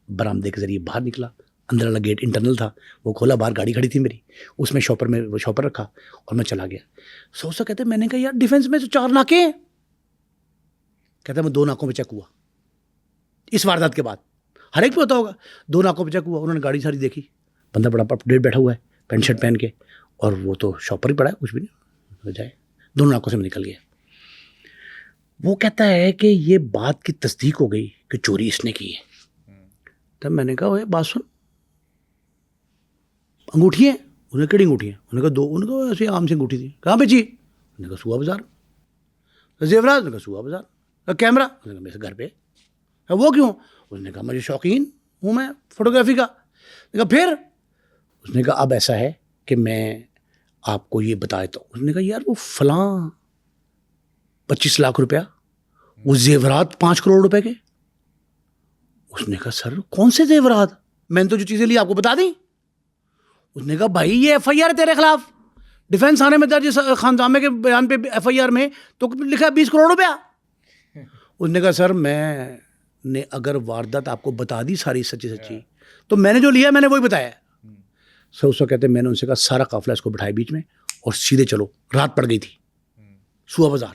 برآمدے کے ذریعے باہر نکلا. اندر والا گیٹ انٹرنل تھا, وہ کھولا, باہر گاڑی کھڑی تھی میری, اس میں شاپر رکھا, اور میں چلا گیا. سوچا کہتے میں نے کہا یار ڈیفینس میں تو 4 ناکے ہیں. کہتا میں 2 ناکوں پہ چیک ہوا اس واردات کے بعد. ہر ایک پہ ہوتا ہوگا, 2 ناکوں پہ چیک ہوا. انہوں نے گاڑی ساری دیکھی, بندہ بڑا اپ ڈیٹ بیٹھا ہوا ہے, پینٹ شرٹ پہن کے, اور وہ تو شاپر ہی پڑا ہے, کچھ بھی نہیں ہو جائے. 2 ناکوں سے میں نکل گیا. وہ کہتا ہے کہ یہ بات کی تصدیق ہو گئی کہ چوری اس نے کی ہے. تب میں نے کہا وہ بات سن, انگوٹھی ہیں؟ انہوں نے کہڑی انگوٹھی ہیں؟ انہوں نے کہا 2. انہوں نے کہا ایسی عام سی انگوٹھی تھی. کہاں بیچی؟ انہوں نے کہا سوا بازار. زیورات؟ انہوں نے کہا سوا بازار. کیمرہ؟ انہوں نے کہا میرے گھر پہ. وہ کیوں؟ انہوں نے کہا مجھے شوقین ہوں میں فوٹوگرافی کا. کہا پھر؟ اس نے کہا اب ایسا ہے کہ میں آپ کو یہ بتا دیتا ہوں. اس نے کہا یار وہ فلاں 25 لاکھ روپیہ, وہ زیورات 5 کروڑ روپے کے. اس نے کہا سر کون سے زیورات؟ میں نے تو جو چیزیں لی آپ کو بتا دیں. اس نے کہا بھائی یہ ایف آئی آر ہے تیرے خلاف, ڈیفینس تھانے میں درج خانزامے کے بیان پہ ایف آئی آر میں تو لکھا 20 کروڑ روپیہ. اس نے کہا سر میں نے اگر واردات آپ کو بتا دی ساری سچی تو میں نے جو لیا میں نے وہی بتایا. سر اس وقت کہتے ہیں میں نے ان سے کہا سارا قافلہ اس کو بٹھائے بیچ میں اور سیدھے چلو. رات پڑ گئی تھی, سوا بازار.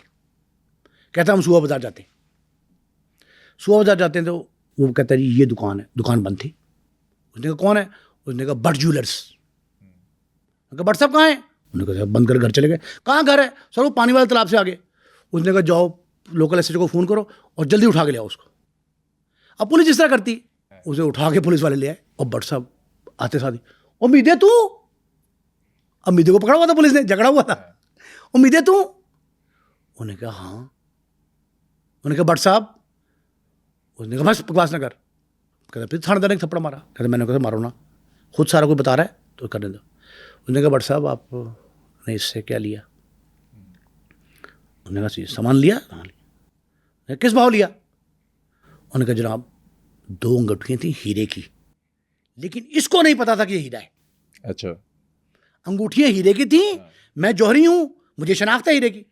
کہتا ہم سوا بازار جاتے ہیں. سوا بازار جاتے ہیں تو وہ کہتا ہے جی یہ دکان ہے. دکان بند تھی. اس نے کہا کون ہے؟ اس نے کہا بٹ جیولرس. بٹ صاحب کہاں ہیں؟ انہوں نے کہا بند کر گھر چلے گئے. کہاں گھر ہے؟ سر وہ پانی والے تالاب سے آگے. اس نے کہا جاؤ لوکل ایس ایچ او کو فون کرو اور جلدی اٹھا کے لے آؤ اس کو. اب پولیس جس طرح کرتی, اسے اٹھا کے پولیس والے لے آئے. اور بٹ صاحب آتے ساتھ امیدیں تو, امیدیں کو پکڑا ہوا تھا پولیس نے, جھگڑا ہوا تھا. امیدیں تو؟ انہوں نے کہا ہاں. انہوں نے کہا بٹ صاحب, اس نے کہا بس بکواس نہ کر. کہتا پھر تھانے دار نے تھپڑا مارا. کہتا میں نے کہا مارو نا, خود سارا کوئی بتا رہا ہے تو کرنے دو. اس نے کہا بٹ صاحب آپ نے اس سے کیا لیا؟ انہوں نے کہا سامان لیا. کس بھاؤ لیا؟ انہوں نے کہا جناب 2 انگوٹھیاں تھیں ہیرے کی, لیکن اس کو نہیں پتا تھا کہ یہ ہیرا ہے. اچھا, انگوٹھیاں ہیرے کی تھیں, میں جوہری ہوں, مجھے شناخت ہے ہیرے کی,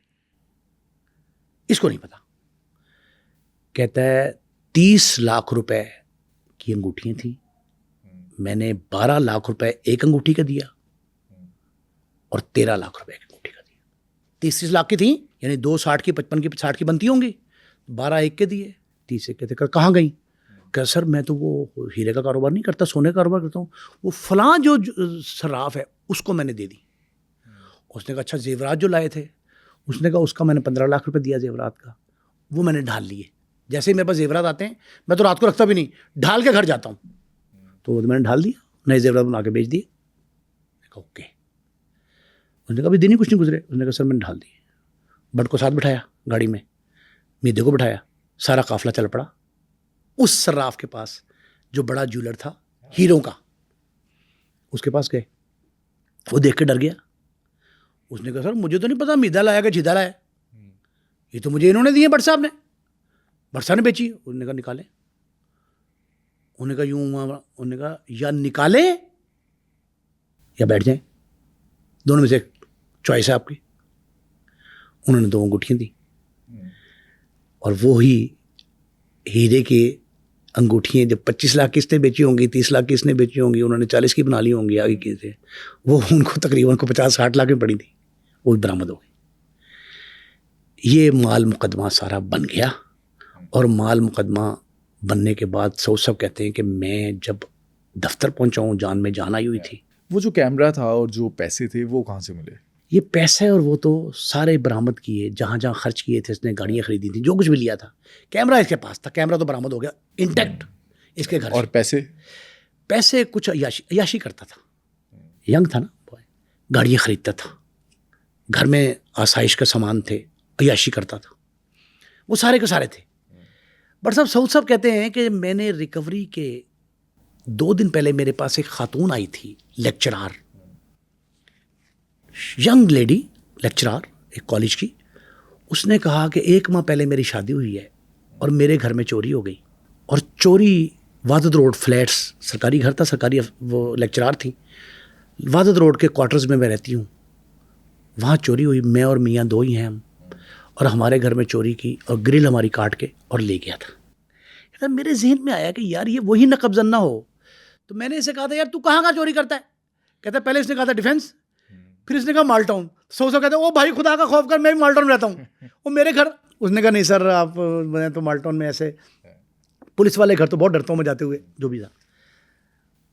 اس کو نہیں پتا. کہتا ہے 30 لاکھ روپے کی انگوٹھیاں تھیں, میں نے 12 لاکھ روپے ایک انگوٹھی کا دیا اور 13 لاکھ روپے ایک انگوٹھی کا دیا. 30 لاکھ کی تھیں, یعنی 2 60 کی 55 کی 60 کی بنتی ہوں گی, 12 ایک کے دیے, 30 ایک کے دے کر کہاں گئیں؟ کہ سر میں تو وہ ہیرے کا کاروبار نہیں کرتا, سونے کا کاروبار کرتا ہوں, وہ فلاں جو صراف ہے اس کو میں نے دے دی. اس نے کہا اچھا زیورات جو لائے تھے؟ اس نے کہا اس کا میں نے 15 لاکھ روپے دیا زیورات کا, وہ میں نے ڈھال لیے. جیسے ہی میرے پاس زیورات آتے ہیں میں تو رات کو رکھتا بھی نہیں, ڈھال کے گھر جاتا ہوں. تو وہ میں نے ڈھال دیا, نئے زیورات بنا کے بیچ دیے. اوکے. اس نے کہا ابھی دن ہی کچھ نہیں گزرے. اس نے کہا سر میں نے ڈھال دیے. بٹ کو ساتھ بٹھایا گاڑی میں, میدے کو بٹھایا, سارا قافلہ چل پڑا اس صراف کے پاس جو بڑا جولر تھا ہیروں کا. اس کے پاس گئے, وہ دیکھ کے ڈر گیا. اس نے کہا سر مجھے تو نہیں پتا میدا لایا کہ جیدا لایا, یہ تو مجھے انہوں نے دی ہے بٹ صاحب نے, بٹ صاحب نے بیچی. انہوں نے کہا نکالیں. انہوں نے کہا یوں ہوا, انہوں نے کہا یا نکالیں یا بیٹھ جائیں, دونوں میں سے چوائس ہے آپ کی. انہوں نے 2 انگوٹھیاں دی, اور وہی ہیرے کے انگوٹھیاں جب 25 لاکھ کی اس نے بیچی ہوں گی, 30 لاکھ کی اس نے بیچی ہوں گی, انہوں نے 40 کی بنا لی ہوں گی آگے کی سے, وہ ان کو تقریباً 50-60 لاکھ میں پڑی تھی, وہ بھی برآمد ہو گئی. یہ مال مقدمہ سارا بن گیا, اور مال مقدمہ بننے کے بعد سب کہتے ہیں کہ میں جب دفتر پہنچا ہوں جان میں جان آئی ہوئی تھی. وہ جو کیمرہ تھا اور جو پیسے تھے وہ کہاں سے ملے؟ یہ پیسے اور وہ تو سارے برآمد کیے, جہاں جہاں خرچ کیے تھے اس نے, گاڑیاں خریدی تھیں, جو کچھ بھی لیا تھا. کیمرہ اس کے پاس تھا, کیمرہ تو برآمد ہو گیا انٹیکٹ اس کے گھر. اور پیسے کچھ عیاشی کرتا تھا, ینگ تھا نا, گاڑیاں خریدتا تھا, گھر میں آسائش کا سامان تھے, عیاشی کرتا تھا, وہ سارے کے سارے تھے. بٹ صاحب کہتے ہیں کہ میں نے ریکوری کے 2 دن پہلے میرے پاس ایک خاتون آئی تھی, لیکچرار, ینگ لیڈی لیکچرار ایک کالج کی. اس نے کہا کہ 1 ماہ پہلے میری شادی ہوئی ہے اور میرے گھر میں چوری ہو گئی, اور چوری وادد روڈ فلیٹس, سرکاری گھر تھا, سرکاری وہ لیکچرار تھی, وادد روڈ کے کوارٹرز میں رہتی ہوں, وہاں چوری ہوئی. میں اور میاں 2 ہی ہیں ہم, اور ہمارے گھر میں چوری کی اور گرل ہماری کاٹ کے اور لے گیا تھا. میرے ذہن میں آیا کہ یار یہ وہی نقب زن نہ ہو. تو میں نے اسے کہا تھا یار تو کہاں کا چوری کرتا ہے؟ کہتا ہے پہلے اس نے کہا تھا ڈیفینس, پھر اس نے کہا مال ٹاؤن. کہتا ہے وہ بھائی خدا کا خوف کر, میں بھی مال ٹاؤن میں رہتا ہوں, وہ میرے گھر. اس نے کہا نہیں سر آپ, میں تو مال ٹاؤن میں ایسے پولیس والے گھر تو بہت ڈرتا ہوں میں جاتے ہوئے, جو بھی تھا.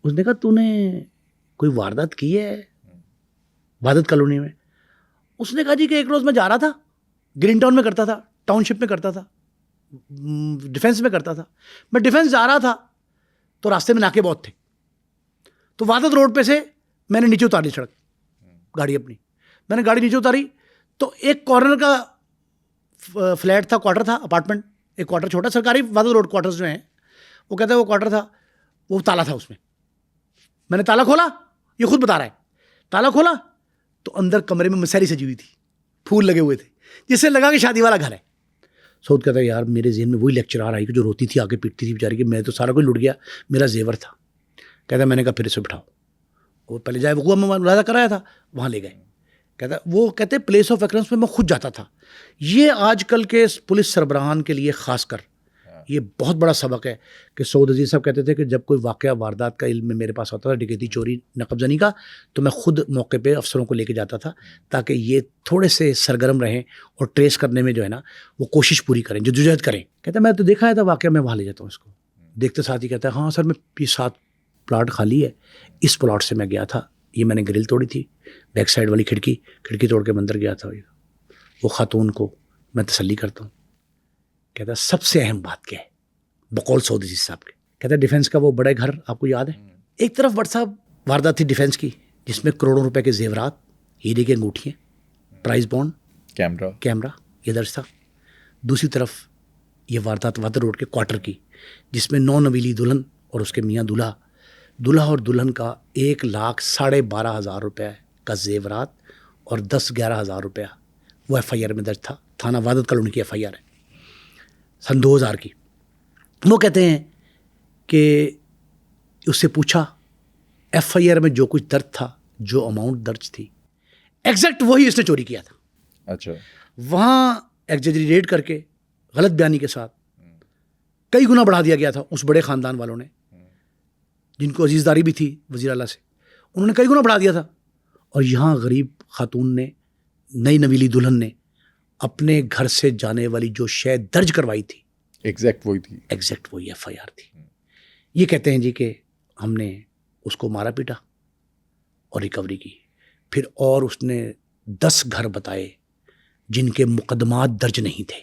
اس نے کہا تو نے کوئی واردات کی ہے وحدت کالونی میں؟ اس نے کہا جی کہ ایک روز میں جا رہا تھا, گرین ٹاؤن میں کرتا تھا, ٹاؤن شپ میں کرتا تھا, ڈیفینس میں کرتا تھا. میں ڈیفینس جا رہا تھا تو راستے میں ناکے بہت تھے, تو وحدت روڈ پہ سے میں نے نیچے اتار لی سڑک گاڑی اپنی. میں نے گاڑی نیچے اتاری تو ایک کارنر کا فلیٹ تھا, کوارٹر تھا, اپارٹمنٹ, ایک کوارٹر چھوٹا, سرکاری وحدت روڈ کوارٹرز جو ہیں, وہ کہتا ہے وہ کوارٹر تھا, وہ تالا تھا اس میں. میں نے تالا کھولا, یہ خود بتا رہا ہے, تالا کھولا تو اندر کمرے میں مسحری سجی ہوئی تھی, پھول لگے ہوئے تھے, جس سے لگا کہ شادی والا گھر ہے. سعود کہتا ہے یار میرے ذہن میں وہی لیکچرار آئی کہ جو روتی تھی, آگے پیٹتی تھی بیچاری, کہ میں تو سارا کچھ لٹ گیا, میرا زیور تھا. کہتا ہے میں نے کہا پھر اسے بٹھاؤ. وہ پہلے جائے وقوع میں ملاحظہ کرایا تھا, وہاں لے گئے. کہتا ہے وہ کہتے ہیں پلیس آف اکرنس میں خود جاتا تھا. یہ آج کل کے پولیس سربراہان کے لیے خاص کر یہ بہت بڑا سبق ہے کہ سعود عزیز صاحب کہتے تھے کہ جب کوئی واقعہ واردات کا علم میں میرے پاس ہوتا تھا, ڈکیتی, چوری, نقب زنی کا, تو میں خود موقع پہ افسروں کو لے کے جاتا تھا تاکہ یہ تھوڑے سے سرگرم رہیں اور ٹریس کرنے میں جو ہے نا وہ کوشش پوری کریں, جدوجہد کریں. کہتا ہے میں تو دیکھا ہے تھا واقعہ, میں وہاں لے جاتا ہوں اس کو. دیکھتے ساتھ ہی کہتا ہے ہاں سر میں یہ 7 پلاٹ خالی ہے, اس پلاٹ سے میں گیا تھا, یہ میں نے گرل توڑی تھی, بیک سائڈ والی کھڑکی توڑ کے اندر گیا تھا. وہ خاتون کو میں تسلی کرتا ہوں. کہتا ہے سب سے اہم بات کیا ہے بقول سعود عزیز صاحب کے, کہتا ہے ڈیفینس کا وہ بڑے گھر آپ کو یاد ہے, ایک طرف بٹ صاحب واردات تھی ڈیفینس کی جس میں کروڑوں روپے کے زیورات, ہیرے کی انگوٹھیاں, پرائز بانڈ, کیمرہ یہ درج تھا. دوسری طرف یہ واردات وادر روڈ کے کوارٹر کی جس میں 9 نویلی دلہن اور اس کے میاں دولہا اور دلہن کا 1,12,500 روپے کا زیورات اور 10-11 ہزار روپیہ وہ ایف آئی آر میں درج تھا. تھانہ وحدت کالونی کی ایف آئی آر ہے سن 2000 کی. وہ کہتے ہیں کہ اس سے پوچھا ایف آئی آر میں جو کچھ درج تھا, جو اماؤنٹ درج تھی, ایگزیکٹ وہی اس نے چوری کیا تھا. اچھا. وہاں ایگزیجریٹ کر کے غلط بیانی کے ساتھ کئی گنا بڑھا دیا گیا تھا اس بڑے خاندان والوں نے, جن کو عزیزداری بھی تھی وزیر اعلیٰ سے, انہوں نے کئی گنا بڑھا دیا تھا. اور یہاں غریب خاتون نے, نئی نویلی دلہن نے اپنے گھر سے جانے والی جو شے درج کروائی تھی ایگزیکٹ وہی ایف آئی آر تھی. یہ کہتے ہیں جی کہ ہم نے اس کو مارا پیٹا اور ریکوری کی. پھر اور اس نے 10 گھر بتائے جن کے مقدمات درج نہیں تھے.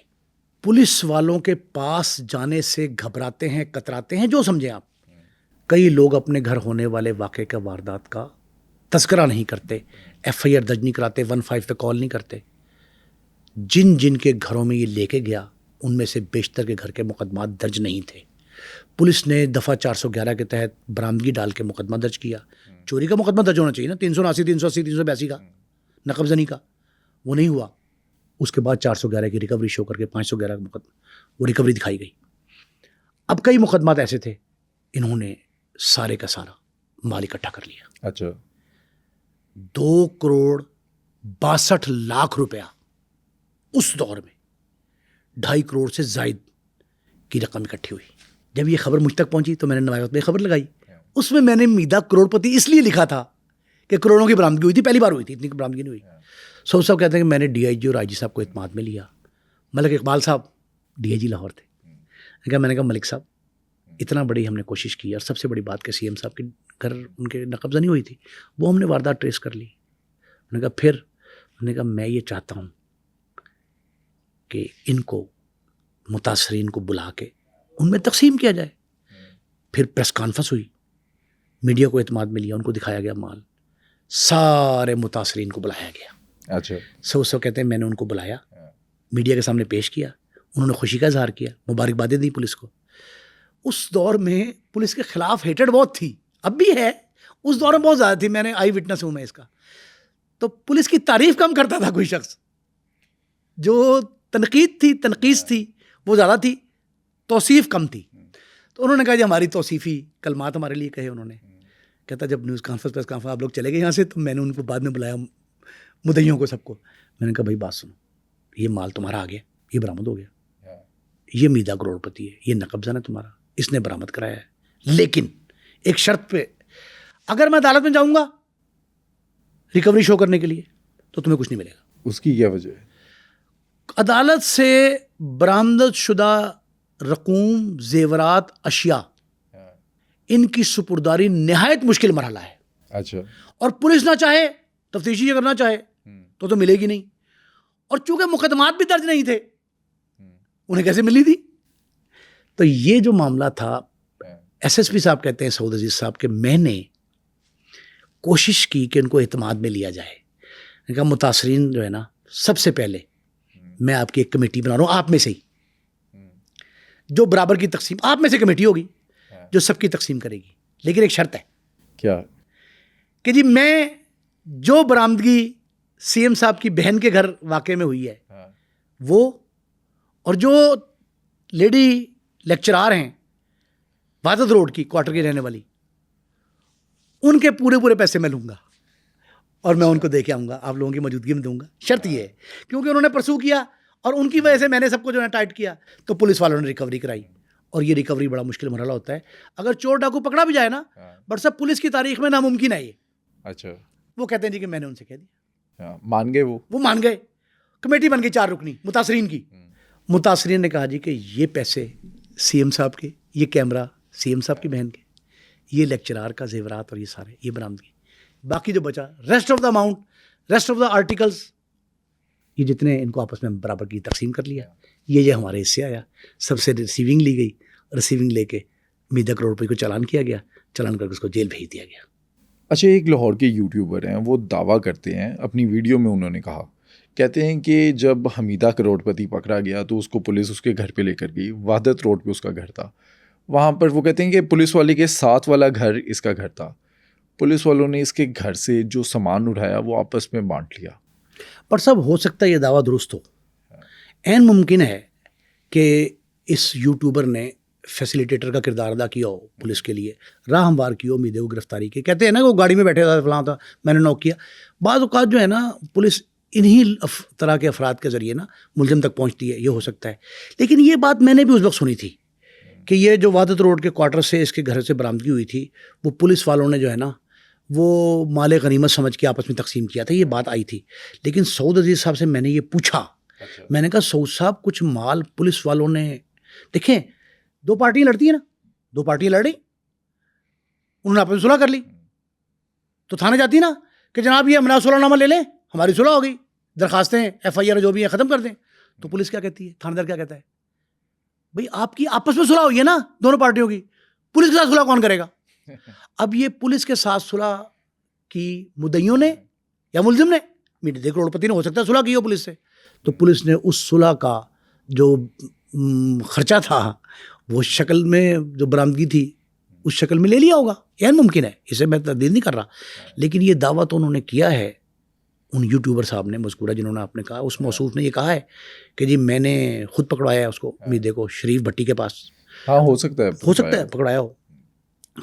پولیس والوں کے پاس جانے سے گھبراتے ہیں, کتراتے ہیں, جو سمجھیں آپ. کئی لوگ اپنے گھر ہونے والے واقعے کا, واردات کا تذکرہ نہیں کرتے, ایف آئی آر درج نہیں کراتے, 15 پہ کال نہیں کرتے. جن کے گھروں میں یہ لے کے گیا ان میں سے بیشتر کے گھر کے مقدمات درج نہیں تھے. پولیس نے دفعہ 411 کے تحت برآمدگی ڈال کے مقدمہ درج کیا. چوری کا مقدمہ درج ہونا چاہیے نا, 379, 380, 382 کا, نقب زنی کا، وہ نہیں ہوا. اس کے بعد 411 کی ریکوری شو کر کے 511 کا مقدمہ وہ ریکوری دکھائی گئی. اب کئی مقدمات ایسے تھے، انہوں نے سارے کا سارا مال اکٹھا کر لیا. اچھا. 2,62,00,000 روپیہ اس دور میں 2.5 کروڑ سے زائد کی رقم اکٹھی ہوئی. جب یہ خبر مجھ تک پہنچی تو میں نے نمائش میں خبر لگائی. اس میں میں نے میدا کروڑپتی اس لیے لکھا تھا کہ کروڑوں کی برآمدگی ہوئی تھی، پہلی بار ہوئی تھی، اتنی برآمدگی نہیں ہوئی. سعود صاحب کہتے ہیں کہ میں نے DIG اور IG صاحب کو اعتماد میں لیا. ملک اقبال صاحب DIG لاہور تھے. میں نے کہا ملک صاحب اتنا بڑی ہم نے کوشش کی، اور سب سے بڑی بات کہ CM صاحب کے گھر ان کے نقب زنی ہوئی تھی، وہ ہم نے واردات ٹریس کر لی. انہوں نے کہا پھر، انہوں نے کہا میں یہ چاہتا ہوں کہ ان کو متاثرین کو بلا کے ان میں تقسیم کیا جائے. پھر پریس کانفرنس ہوئی، میڈیا کو اعتماد میں لیا، ان کو دکھایا گیا مال، سارے متاثرین کو بلایا گیا. اچھا. سو کہتے ہیں میں نے ان کو بلایا، میڈیا کے سامنے پیش کیا، انہوں نے خوشی کا اظہار کیا، مبارکبادیں دی پولیس کو. اس دور میں پولیس کے خلاف ہیٹڈ بہت تھی، اب بھی ہے، اس دور میں بہت زیادہ تھی. میں نے آئی وٹنس ہوں میں اس کا. تو پولیس کی تعریف کم کرتا تھا کوئی شخص، جو تنقید تھی، تنقیص تھی، وہ زیادہ تھی، توصیف کم تھی. تو انہوں نے کہا جی ہماری توصیفی کلمات ہمارے لیے کہے. انہوں نے کہتا جب نیوز کانفرنس پریس کانفرنس آپ لوگ چلے گئے یہاں سے، تو میں نے ان کو بعد میں بلایا، مدعیوں کو، سب کو. میں نے کہا بھائی بات سنو، یہ مال تمہارا آ گیا، یہ برآمد ہو گیا، یہ میدا کروڑپتی ہے، یہ نقب زن ہے تمہارا، اس نے برآمد کرایا ہے. لیکن ایک شرط پہ، اگر میں عدالت میں جاؤں گا ریکوری شو کرنے کے لیے تو تمہیں کچھ نہیں ملے گا. اس کی کیا وجہ ہے؟ عدالت سے برآمد شدہ رقوم، زیورات، اشیاء، ان کی سپرداری نہایت مشکل مرحلہ ہے. اچھا. اور پولیس نہ چاہے، تفتیشی اگر نہ چاہے تو ملے گی نہیں. اور چونکہ مقدمات بھی درج نہیں تھے، انہیں کیسے ملی تھی؟ تو یہ جو معاملہ تھا، SSP صاحب کہتے ہیں سعود عزیز صاحب کہ میں نے کوشش کی کہ ان کو اعتماد میں لیا جائے. میں نے کہا متاثرین جو ہے نا، سب سے پہلے میں آپ کی ایک کمیٹی بنا رہا ہوں، آپ میں سے ہی، جو برابر کی تقسیم، آپ میں سے کمیٹی ہوگی جو سب کی تقسیم کرے گی. لیکن ایک شرط ہے. کیا؟ کہ جی میں جو برآمدگی CM صاحب کی بہن کے گھر واقع میں ہوئی ہے وہ، اور جو لیڈی لیکچرار ہیں وحدت روڈ کی کوارٹر کی رہنے والی، ان کے پورے پیسے میں لوں گا اور میں ان کو دے کے آؤں گا، آپ لوگوں کی موجودگی میں دوں گا. شرط یہ ہے کیونکہ انہوں نے پرسو کیا اور ان کی وجہ سے میں نے سب کو جو ہے ٹائٹ کیا، تو پولیس والوں نے ریکوری کرائی. اور یہ ریکوری بڑا مشکل مرحلہ ہوتا ہے. اگر چور ڈاکو پکڑا بھی جائے نا، بٹ سب پولیس کی تاریخ میں ناممکن ہے یہ. اچھا. وہ کہتے ہیں جی کہ میں نے ان سے کہہ دیا، مان گئے، وہ مان گئے. کمیٹی بن گئی 4 رکنی متاثرین کی. متاثرین نے کہا جی کہ یہ پیسے CM صاحب کے، یہ کیمرہ CM صاحب کی بہن کے، یہ لیکچرار کا زیورات اور یہ سارے، یہ برآمدگی، باقی جو بچا rest of the amount, rest of the articles, یہ جتنے ان کو آپس میں برابر کی تقسیم کر لیا. یہ ہمارے حصے آیا. سب سے ریسیونگ لی گئی، ریسیونگ لے کے میدا کروڑپتی کو چالان کیا گیا، چالان کر کے اس کو جیل بھیج دیا گیا. اچھا. ایک لاہور کے یوٹیوبر ہیں، وہ دعویٰ کرتے ہیں اپنی ویڈیو میں، انہوں نے کہا، کہتے ہیں کہ جب حمیدہ کروڑپتی پکڑا گیا تو اس کو پولیس اس کے گھر پہ لے کر گئی. وحدت روڈ پہ اس کا گھر تھا. وہاں پر وہ کہتے ہیں کہ پولیس والے کے ساتھ والا گھر اس کا گھر تھا. پولیس والوں نے اس کے گھر سے جو سامان اٹھایا وہ آپس میں بانٹ لیا. پر صاحب ہو سکتا ہے یہ دعویٰ درست ہو. عین ممکن ہے کہ اس یوٹیوبر نے فیسیلیٹیٹر کا کردار ادا کیا ہو پولیس کے لیے، راہ ہموار کی ہو میدے کو گرفتاری کے. کہتے ہیں نا وہ گاڑی میں بیٹھے تھا، فلاں تھا، میں نے نوک کیا. بعض اوقات جو ہے نا پولیس انہی طرح کے افراد کے ذریعے نا ملزم تک پہنچتی ہے، یہ ہو سکتا ہے. لیکن یہ بات میں نے بھی اس وقت سنی تھی کہ یہ جو وحدت روڈ کے کوارٹر سے اس کے گھر سے برآمدگی ہوئی تھی، وہ پولیس والوں نے جو ہے نا وہ مال غنیمت سمجھ کے آپس میں تقسیم کیا تھا. یہ بات آئی تھی. لیکن سعود عزیز صاحب سے میں نے یہ پوچھا، میں نے کہا سعود صاحب کچھ مال پولیس والوں نے، دیکھیں 2 پارٹیاں لڑتی ہیں نا، 2 پارٹیاں لڑ رہی، انہوں نے آپس میں صلح کر لی، تو تھانے جاتی نا کہ جناب یہ ہمارا صلح نامہ لے لیں، ہماری صلح ہو گئی، درخواستیں FIR جو بھی ہیں ختم کر دیں. تو پولیس کیا کہتی ہے، تھانے دار کیا کہتا ہے، بھئی آپ کی آپس میں صلح ہوئی ہے نا دونوں پارٹیوں کی، پولیس کے ساتھ صلح کون کرے گا؟ اب یہ پولیس کے ساتھ صلح کی مدعیوں نے یا ملزم نے، میڈیا کروڑپتی نے ہو سکتا ہے صلح کی ہو پولیس سے، تو پولیس نے اس صلح کا جو خرچہ تھا وہ شکل میں جو برآمدگی تھی اس شکل میں لے لیا ہوگا. یعنی ممکن ہے، اسے میں تردید نہیں کر رہا، لیکن یہ دعویٰ تو انہوں نے کیا ہے ان یوٹیوبر صاحب نے مذکورہ جنہوں نے آپ نے کہا, اس موصوف نے یہ کہا ہے کہ جی میں نے خود پکڑوایا ہے اس کو, میدے کو, شریف بھٹی کے پاس. ہاں ہو سکتا ہے پکڑایا ہو.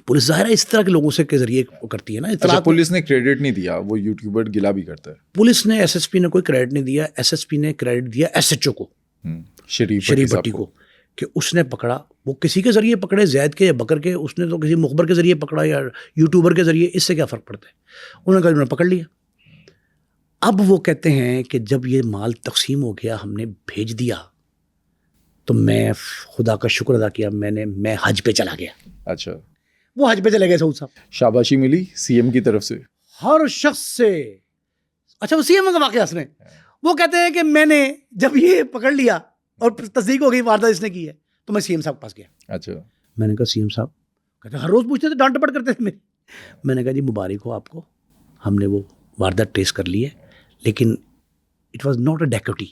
پولیس ظاہر ہے اس طرح کے لوگوں سے کے ذریعے کرتی ہے نا. اچھا, پولیس نے کریڈٹ نہیں دیا, وہ یوٹیوبر گلا بھی کرتا ہے. پولیس نے ایس ایس پی نے کوئی کریڈٹ نہیں دیا, ایس ایس پی نے کریڈٹ دیا ایس ایچ او کو, شریف بھٹی کو, کہ اس نے پکڑا. وہ کسی کے ذریعے پکڑے, زید کے یا بکر کے, اس نے تو کسی مخبر کے ذریعے پکڑا یا یوٹیوبر کے ذریعے, اس سے کیا فرق پڑتا ہے. انہوں نے کہا انہوں نے پکڑ لیا. اب وہ کہتے ہیں کہ جب یہ مال تقسیم ہو گیا, ہم نے بھیج دیا, تو میں خدا کا شکر ادا کیا, میں حج پہ چلا گیا. اچھا, وہ حج پہ چلے گئے سعود صاحب. شاباشی ملی سی ایم کی طرف سے ہر شخص سے. اچھا, وہ سی ایم کا واقعہ اس نے, وہ کہتے ہیں کہ میں نے جب یہ پکڑ لیا اور تصدیق ہو گئی واردات اس نے کی ہے, تو میں سی ایم صاحب کے پاس گیا. اچھا, میں نے کہا سی ایم صاحب, کہتے ہر روز پوچھتے تھے, ڈانٹ ڈپٹ کرتے تھے میری. میں نے کہا جی مبارک ہو آپ کو, ہم نے وہ واردات ٹریس کر لی ہے, لیکن اٹ واز ناٹ اے ڈیکوٹی,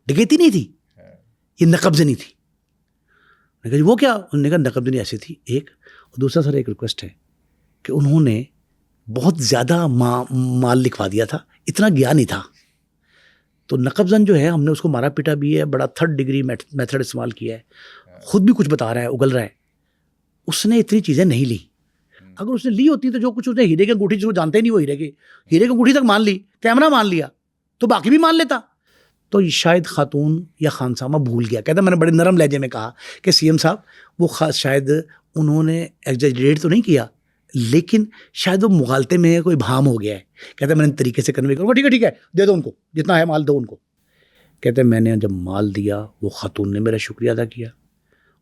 ڈکیتی نہیں تھی, یہ نقب زنی تھی. میں نے کہا جی وہ کیا؟ انہوں نے کہا نقب زنی ایسی تھی ایک, اور دوسرا سر ایک ریکویسٹ ہے کہ انہوں نے بہت زیادہ مال لکھوا دیا تھا, اتنا گیا نہیں تھا. تو نقب زن جو ہے, ہم نے اس کو مارا پیٹا بھی ہے, بڑا 3rd ڈگری میتھڈ استعمال کیا ہے, خود بھی کچھ بتا رہا ہے, اگل رہا ہے. اس نے اتنی چیزیں نہیں لی. اگر اس نے لی ہوتی تو جو کچھ اس نے ہیرے کی انگوٹھی, جس کو جانتے نہیں وہ ہیرے کی انگوٹھی تک مان لی, کیمرہ مان لیا, تو باقی بھی مان لیتا. تو شاید خاتون یا خانسامہ بھول گیا. کہتا میں نے بڑے نرم لہجے میں کہا کہ سی ایم صاحب وہ شاید انہوں نے ایگزیجریٹ تو نہیں کیا, لیکن شاید وہ مغالطے میں کوئی بھام ہو گیا ہے. کہتے میں نے طریقے سے کنوے کروں, ٹھیک ہے دے دو ان کو, جتنا ہے مال دو ان کو. کہتے میں نے جب مال دیا, وہ خاتون نے میرا شکریہ ادا کیا,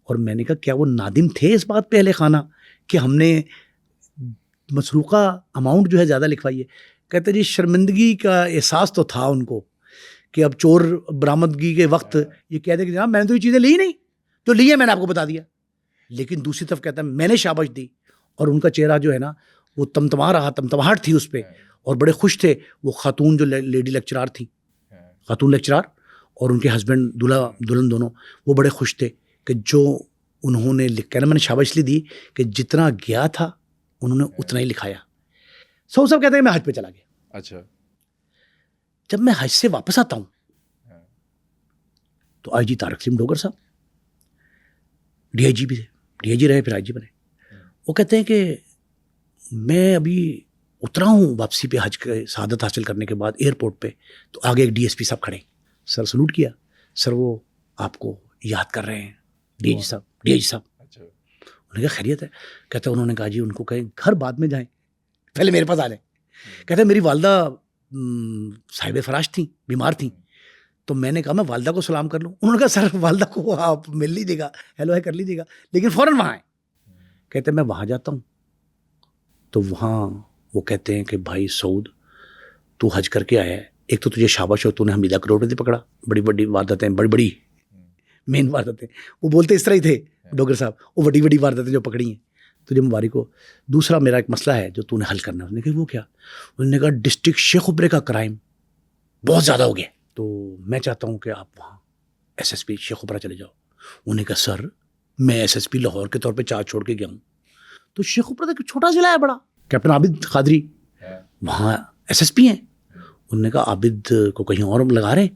اور میں نے کہا کیا وہ نادم تھے اس بات پہ اہل خانہ کہ ہم نے مسروقہ اماؤنٹ جو ہے زیادہ لکھوائی ہے؟ کہتے جی شرمندگی کا احساس تو تھا ان کو کہ اب چور برآمدگی کے وقت یہ کہہ دے کہ جناب میں نے تو یہ چیزیں لی نہیں, جو لی ہے میں نے آپ کو بتا دیا. لیکن دوسری طرف کہتا ہے میں نے شاباش دی, اور ان کا چہرہ جو ہے نا وہ تمتما رہا, تمتماہٹ تھی اس پہ, اور بڑے خوش تھے. وہ خاتون جو لیڈی لیکچرار تھیں, خاتون لیکچرار, اور ان کے ہسبینڈ دلہا دلہن دونوں, وہ بڑے خوش تھے کہ جو انہوں نے کہنا میں نے شاباش اس لیے دی کہ جتنا گیا تھا انہوں نے اتنا ہی لکھایا. سو سب کہتے ہیں میں حج پہ چلا گیا. اچھا, جب میں حج سے واپس آتا ہوں تو آئی جی طارق سیم ڈوگر صاحب, ڈی آئی جی بھی تھے, ڈی آئی جی رہے پھر آئی جی بنے. وہ کہتے ہیں کہ میں ابھی اترا ہوں واپسی پہ حج کے سعادت حاصل کرنے کے بعد ایئرپورٹ پہ, تو آگے ایک ڈی ایس پی صاحب کھڑے. سر سلوٹ کیا, سر وہ آپ کو یاد کر رہے ہیں ڈی آئی جی صاحب. ڈی آئی جی صاحب انہوں نے کہا خیریت ہے؟ کہتے انہوں نے کہا جی ان کو کہیں گھر بعد میں جائیں, پہلے میرے پاس آ لیں. کہتے میری والدہ صاحب فراش تھیں, بیمار تھیں, تو میں نے کہا میں والدہ کو سلام کر لوں. انہوں نے کہا سر والدہ کو آپ مل لیجیے گا, ہیلو ہے کر لیجیے گا, لیکن فوراً وہاں آئیں. کہتے میں وہاں جاتا ہوں تو وہاں وہ کہتے ہیں کہ بھائی سعود تو حج کر کے آیا ہے, ایک تو تجھے شاباش ہو, تو نے حمیدہ کروڑپتی پکڑا, بڑی بڑی وارداتیں, بڑی بڑی مین وارداتیں, وہ بولتے اس طرح ہی تھے ڈوگر صاحب, وہ بڑی بڑی وارداتیں جو پکڑی ہیں, تجھے مبارک ہو. دوسرا میرا ایک مسئلہ ہے جو تو نے حل کرنا ہے. انہوں نے کہا وہ کیا؟ انہوں نے کہا ڈسٹرکٹ شیخ اپرے کا کرائم بہت زیادہ ہو گیا, تو میں چاہتا ہوں کہ آپ وہاں ایس ایس پی شیخ اپرا چلے جاؤ. انہوں نے کہا سر میں ایس ایس پی لاہور کے طور پہ چارج چھوڑ کے گیا ہوں. تو شیخ اپرا ایک چھوٹا ضلع ہے بڑا, کیپٹن عابد قادری وہاں ایس ایس پی ہیں. انہوں نے کہا عابد کو کہیں اور لگا رہے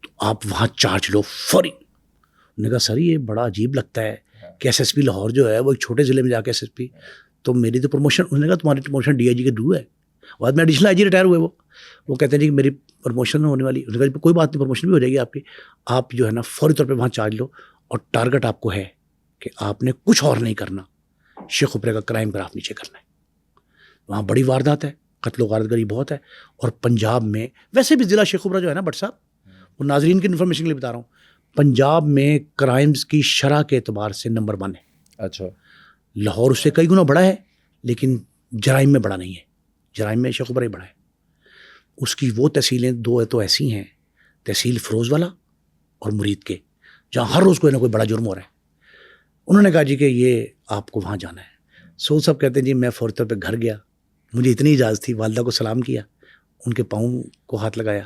تو آپ وہاں چارج لو فوری. انہوں نے کہا سر یہ بڑا عجیب لگتا ہے کہ ایس ایس پی لاہور جو ہے وہ ایک چھوٹے ضلع میں جا کے ایس ایس پی, تو میری تو پروموشن, انہوں نے کہا تمہاری پروموشن ڈی آئی جی کے ڈو ہے. بعد میں ایڈیشنل آئی جی ریٹائر ہوئے, وہ کہتے ہیں جی کہ میری پروموشن ہونے والی. انہوں نے کہا کوئی بات نہیں, پروموشن بھی ہو جائے گی آپ کی, آپ جو ہے نا فوری طور پہ وہاں چارج لو, اور ٹارگٹ آپ کو ہے کہ آپ نے کچھ اور نہیں کرنا, شیخ اپرے کا کرائم گراف نیچے کرنا ہے. وہاں بڑی واردات ہے, قتل و غارت گری بہت ہے. اور پنجاب میں ویسے بھی ضلع شیخ اپرا جو ہے نا بٹ صاحب, وہ ناظرین کی انفارمیشن کے لیے بتا رہا ہوں, پنجاب میں کرائمز کی شرح کے اعتبار سے نمبر 1 ہے. اچھا, لاہور اس سے کئی گنا بڑا ہے, لیکن جرائم میں بڑا نہیں ہے. جرائم میں شیخ اپرا ہی بڑا ہے. اس کی وہ تحصیلیں 2 تو ایسی ہیں, تحصیل فروز والا اور مرید کے, جہاں ہر روز کوئی نہ کوئی بڑا جرم ہو رہا ہے. انہوں نے کہا جی کہ یہ آپ کو وہاں جانا ہے. سعود صاحب کہتے ہیں جی میں فوری طور پہ گھر گیا, مجھے اتنی اجازت تھی, والدہ کو سلام کیا, ان کے پاؤں کو ہاتھ لگایا,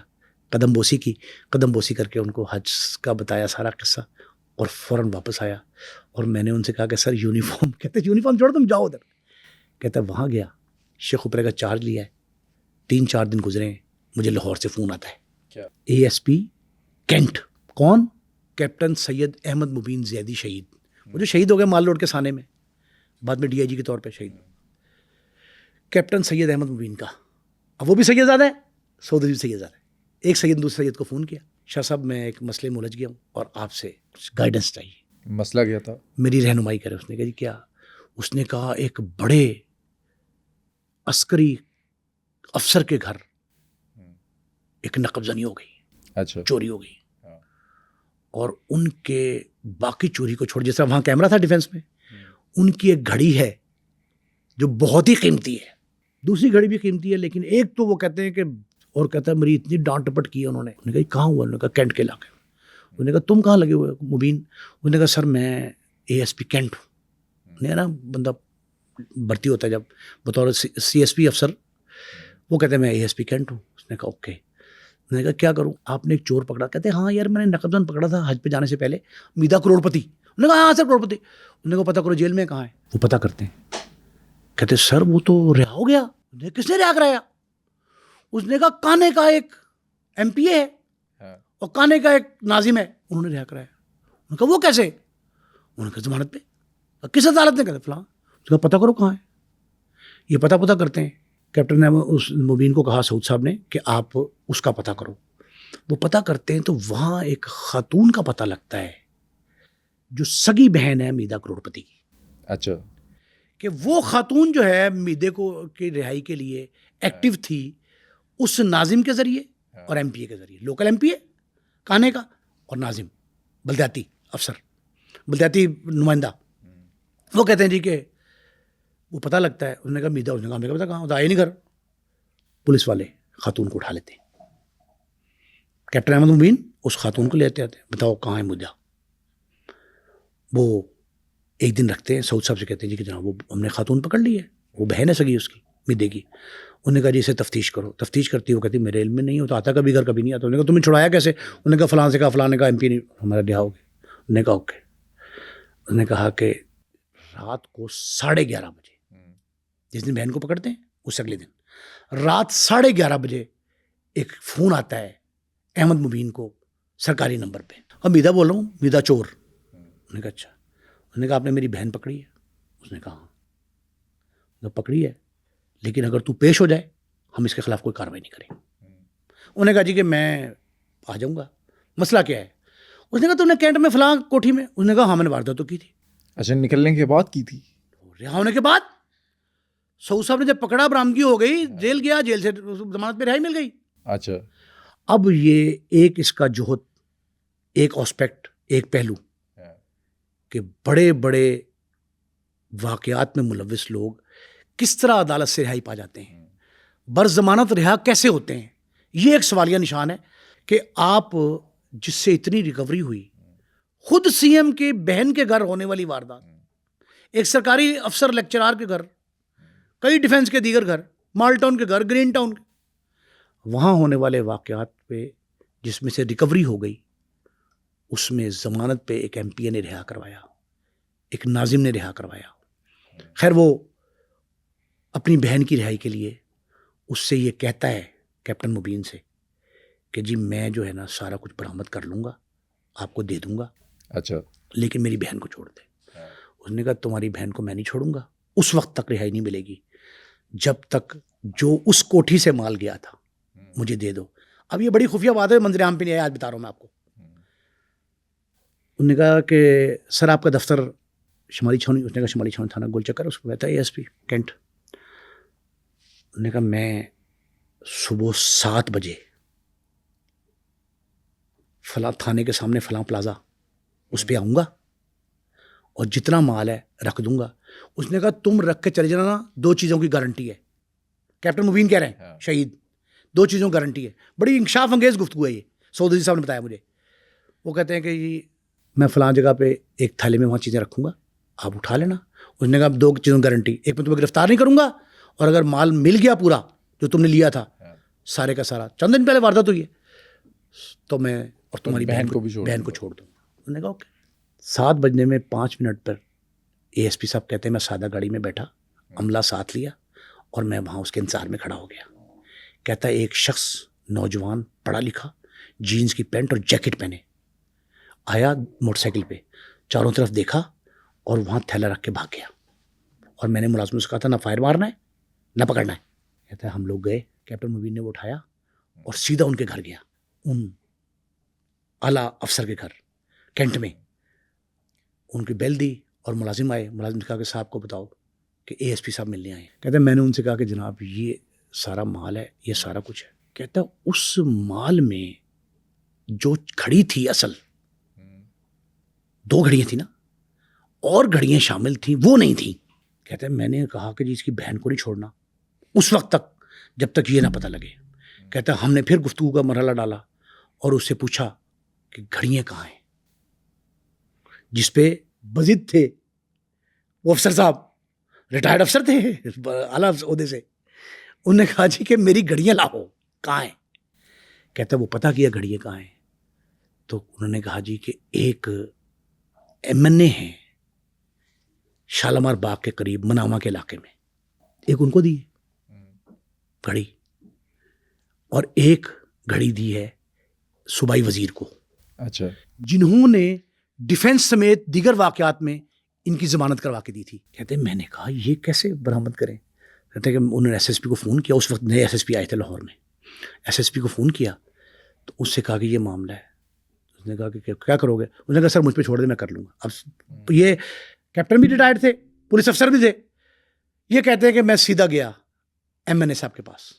قدم بوسی کی, قدم بوسی کر کے ان کو حج کا بتایا سارا قصہ, اور فوراً واپس آیا. اور میں نے ان سے کہا کہ سر یونیفارم, کہتے یونیفارم چھوڑو تم جاؤ ادھر. کہتا وہاں گیا, شیخ اپرے کا چارج لیا ہے, 3-4 دن گزرے ہیں, مجھے لاہور سے فون آتا ہے, کیا ASP کینٹ. کون؟ کیپٹن سید احمد مبین زیدی شہید, وہ جو شہید ہو گئے مال روڈ کے سانے میں, بعد میں DIG کے طور پہ شہید. کیپٹن سید احمد مبین کا, اب وہ بھی سید زادہ ہے, سعودی بھی سید زادہ ہے. ایک سید دوسرے سید کو فون کیا, شاہ صاحب میں ایک مسئلے میں الجھ گیا ہوں اور آپ سے کچھ گائیڈنس چاہیے. مسئلہ کیا تھا؟ میری رہنمائی کرے. اس نے کہا جی کیا؟ اس نے کہا ایک بڑے عسکری افسر کے گھر ایک نقب زنی ہو گئی, اچھا, چوری ہو گئی, اور ان کے باقی چوری کو چھوڑ, جیسا وہاں کیمرہ تھا ڈیفینس میں, ان کی ایک گھڑی ہے جو بہت ہی قیمتی ہے, دوسری گھڑی بھی قیمتی ہے, لیکن ایک تو وہ کہتے ہیں کہ, اور کہتا ہے میری اتنی ڈانٹ ٹپٹ کی ہے انہوں نے. انہوں نے کہا کہاں ہوا؟ انہوں نے کہا کینٹ کے علاقے میں. انہوں نے کہا تم کہاں لگے ہوئے مبین؟ انہوں نے کہا سر میں ASP کینٹ ہوں. نہیں نا بندہ بھرتی ہوتا ہے جب بطور CSP افسر, وہ کہتے ہیں میں ASP کینٹ ہوں. اس نے کہا اوکے. میں نے کہا کیا کروں؟ آپ نے ایک چور پکڑا. کہتے ہیں ہاں یار میں نے نقب زن پکڑا تھا حج پہ جانے سے پہلے, میدا کروڑپتی. انہوں نے کہا ہاں سر کروڑپتی. انہوں نے کہا پتہ کرو جیل میں کہاں ہے. وہ پتہ کرتے ہیں, کہتے سر وہ تو رہا ہو گیا. کس نے رہا کرایا؟ اس نے کہا کانے کا ایک MPA ہے اور کانے کا ایک ناظم ہے, انہوں نے رہا کرایا. انہوں نے کہا وہ کیسے؟ انہوں نے کہا ضمانت پہ. کس عدالت نے؟ کہتے فلاں. اس کا پتہ کرو کہاں ہے. یہ پتہ کرتے ہیں. کیپٹن نے اس مبین کو کہا سعود صاحب نے کہ آپ اس کا پتہ کرو. وہ پتہ کرتے ہیں تو وہاں ایک خاتون کا پتہ لگتا ہے جو سگی بہن ہے میدا کروڑپتی کی. اچھا, کہ وہ خاتون جو ہے میدے کو کی رہائی کے لیے ایکٹیو تھی اس ناظم کے ذریعے اور MPA کے ذریعے. لوکل MPA کانے کا اور ناظم بلدیاتی افسر, بلدیاتی نمائندہ. وہ کہتے ہیں جی کہ وہ پتہ لگتا ہے. انہوں نے کہا میدا. اس نے کہا ہمیں کیا پتا کہاں, آئے نہیں گھر. پولیس والے خاتون کو اٹھا لیتے ہیں. کیپٹن احمد مبین اس خاتون کو لیتے آتے ہیں, بتاؤ کہاں ہے مدعا. وہ ایک دن رکھتے ہیں, سعود صاحب سے کہتے ہیں جی کہ جناب وہ ہم نے خاتون پکڑ لی ہے, وہ بہن ہے سگی اس کی میدے کی. انہوں نے کہا جی اسے تفتیش کرو. تفتیش کرتی, وہ کہتی میرے علم میں نہیں ہوتا, آتا کبھی گھر کبھی نہیں آتا. انہوں نے کہا تمہیں چھڑایا کیسے؟ انہوں نے کہا فلاں سے کہا, فلاں نے کہا MP نہیں ہمارا رہا ہو گیا. انہوں نے کہا اوکے. انہوں نے کہا کہ رات کو 11:30 بجے, جس دن بہن کو پکڑتے ہیں اس اگلے دن رات 11:30 بجے ایک فون آتا ہے احمد مبین کو سرکاری نمبر پہ, اور میدا بول رہا ہوں, میدا چور. انہوں نے کہا اچھا. انہوں نے کہا آپ نے میری بہن پکڑی ہے؟ اس نے کہا ہاں. پکڑی ہے, لیکن اگر تو پیش ہو جائے ہم اس کے خلاف کوئی کارروائی نہیں کریں. انہوں نے کہا جی کہ میں آ جاؤں گا, مسئلہ کیا ہے؟ اس نے کہا تم نے کینٹ میں فلاں کوٹھی میں. اس نے کہا ہاں میں نے واردات تو کی تھی. اچھا, نکلنے کے بعد کی تھی؟ رہا ہونے کے بعد سعود صاحب نے جب پکڑا, برآمدگی ہو گئی, جیل گیا, جیل سے ضمانت پہ رہائی مل گئی. اچھا, اب یہ ایک اس کا جوہد, ایک آسپیکٹ, ایک پہلو کہ بڑے بڑے واقعات میں ملوث لوگ کس طرح عدالت سے رہائی پا جاتے ہیں, برضمانت رہا کیسے ہوتے ہیں. یہ ایک سوالیہ نشان ہے کہ آپ جس سے اتنی ریکوری ہوئی, خود CM کے بہن کے گھر ہونے والی واردات, ایک سرکاری افسر لیکچرار کے گھر, کئی ڈیفنس کے دیگر گھر, مال ٹاؤن کے گھر, گرین ٹاؤن کے, وہاں ہونے والے واقعات پہ جس میں سے ریکوری ہو گئی, اس میں ضمانت پہ ایک MPA نے رہا کروایا, ایک ناظم نے رہا کروایا. خیر وہ اپنی بہن کی رہائی کے لیے اس سے یہ کہتا ہے کیپٹن مبین سے کہ جی میں جو ہے نا سارا کچھ برآمد کر لوں گا, آپ کو دے دوں گا, اچھا, لیکن میری بہن کو چھوڑ دے. اس نے کہا تمہاری بہن کو میں نہیں چھوڑوں گا, اس وقت تک رہائی نہیں ملے گی جب تک جو اس کوٹھی سے مال گیا تھا مجھے دے دو. اب یہ بڑی خفیہ بات ہے, منظر عام پہ نہیں آیا, آج بتا رہا ہوں میں آپ کو. انہوں نے کہا کہ سر آپ کا دفتر شمالی چھاؤنی. اس نے کہا شمالی چھاؤنی تھانہ گول چکر, اس کو کہتا ہے ASP کینٹ. انہوں نے کہا میں صبح 7 بجے فلاں تھانے کے سامنے فلاں پلازا اس پہ آؤں گا اور جتنا مال ہے رکھ دوں گا. اس نے کہا تم رکھ کے چلے جانا, 2 چیزوں کی گارنٹی ہے. کیپٹن مبین کہہ رہے ہیں شہید, 2 چیزوں کی گارنٹی ہے. بڑی انکشاف انگیز گفتگو ہے یہ, سعودی صاحب نے بتایا مجھے. وہ کہتے ہیں کہ یہ میں فلاں جگہ پہ ایک تھیلے میں وہاں چیزیں رکھوں گا, آپ اٹھا لینا. اس نے کہا 2 چیزوں کی گارنٹی, ایک میں تمہیں گرفتار نہیں کروں گا, اور اگر مال مل گیا پورا جو تم نے لیا تھا سارے کا سارا, چند دن پہلے واردات ہوئی ہے, تو میں اور تمہاری بہن کو چھوڑ دوں. انہوں نے کہا اوکے. 7 بجنے میں 5 منٹ پر ASP صاحب کہتے ہیں میں سادہ گاڑی میں بیٹھا, عملہ ساتھ لیا اور میں وہاں اس کے انتظار میں کھڑا ہو گیا. کہتا ہے ایک شخص نوجوان پڑھا لکھا, جینز کی پینٹ اور جیکٹ پہنے آیا موٹر سائیکل پہ, چاروں طرف دیکھا اور وہاں تھیلا رکھ کے بھاگ گیا. اور میں نے ملازموں سے کہا تھا نہ فائر مارنا ہے نہ پکڑنا ہے. کہتا ہے ہم لوگ گئے, کیپٹن مبین نے وہ اٹھایا اور سیدھا ان کے گھر گیا, ان اعلیٰ افسر کے گھر کینٹ میں. ان کی بیل دی اور ملازم آئے. ملازم نے کہا کہ صاحب کو بتاؤ کہ اے ایس پی صاحب ملنے آئے. کہتے ہیں میں نے ان سے کہا کہ جناب یہ سارا مال ہے, یہ سارا کچھ ہے. کہتا ہے اس مال میں جو گھڑی تھی اصل, 2 گھڑیاں تھیں نا, اور گھڑیاں شامل تھیں وہ نہیں تھیں. کہتے ہیں میں نے کہا کہ جی اس کی بہن کو نہیں چھوڑنا اس وقت تک جب تک یہ نہ پتہ لگے. کہتا ہے ہم نے پھر گفتگو کا مرحلہ ڈالا اور اس سے پوچھا کہ گھڑیاں کہاں ہیں, جس پہ بزد تھے وہ افسر صاحب, ریٹائرڈ افسر تھے اعلیٰ عہدے سے. انہوں نے کہا جی کہ میری گھڑیاں لاؤ, کہاں ہیں؟ کہتا ہے وہ پتہ کیا گھڑیاں کہاں ہیں, تو انہوں نے کہا جی کہ ایک MNA ہیں شالمار باغ کے قریب مناما کے علاقے میں, ایک ان کو دی گھڑی اور ایک گھڑی دی ہے صوبائی وزیر کو. اچھا, جنہوں نے ڈیفنس سمیت دیگر واقعات میں ان کی ضمانت کروا کے دی تھی. کہتے ہیں میں نے کہا یہ کیسے برآمد کریں؟ کہتے ہیں کہ انہوں نے SSP کو فون کیا, اس وقت نئے SSP آئے تھے لاہور میں. SSP کو فون کیا تو اس سے کہا کہ یہ معاملہ ہے. اس نے کہا کہ کیا کرو گے؟ اس نے کہا سر مجھ پہ چھوڑ دیں میں کر لوں گا. اب یہ کیپٹن بھی ریٹائرڈ تھے, پولیس افسر بھی تھے. یہ کہتے ہیں کہ میں سیدھا گیا MNA صاحب کے پاس,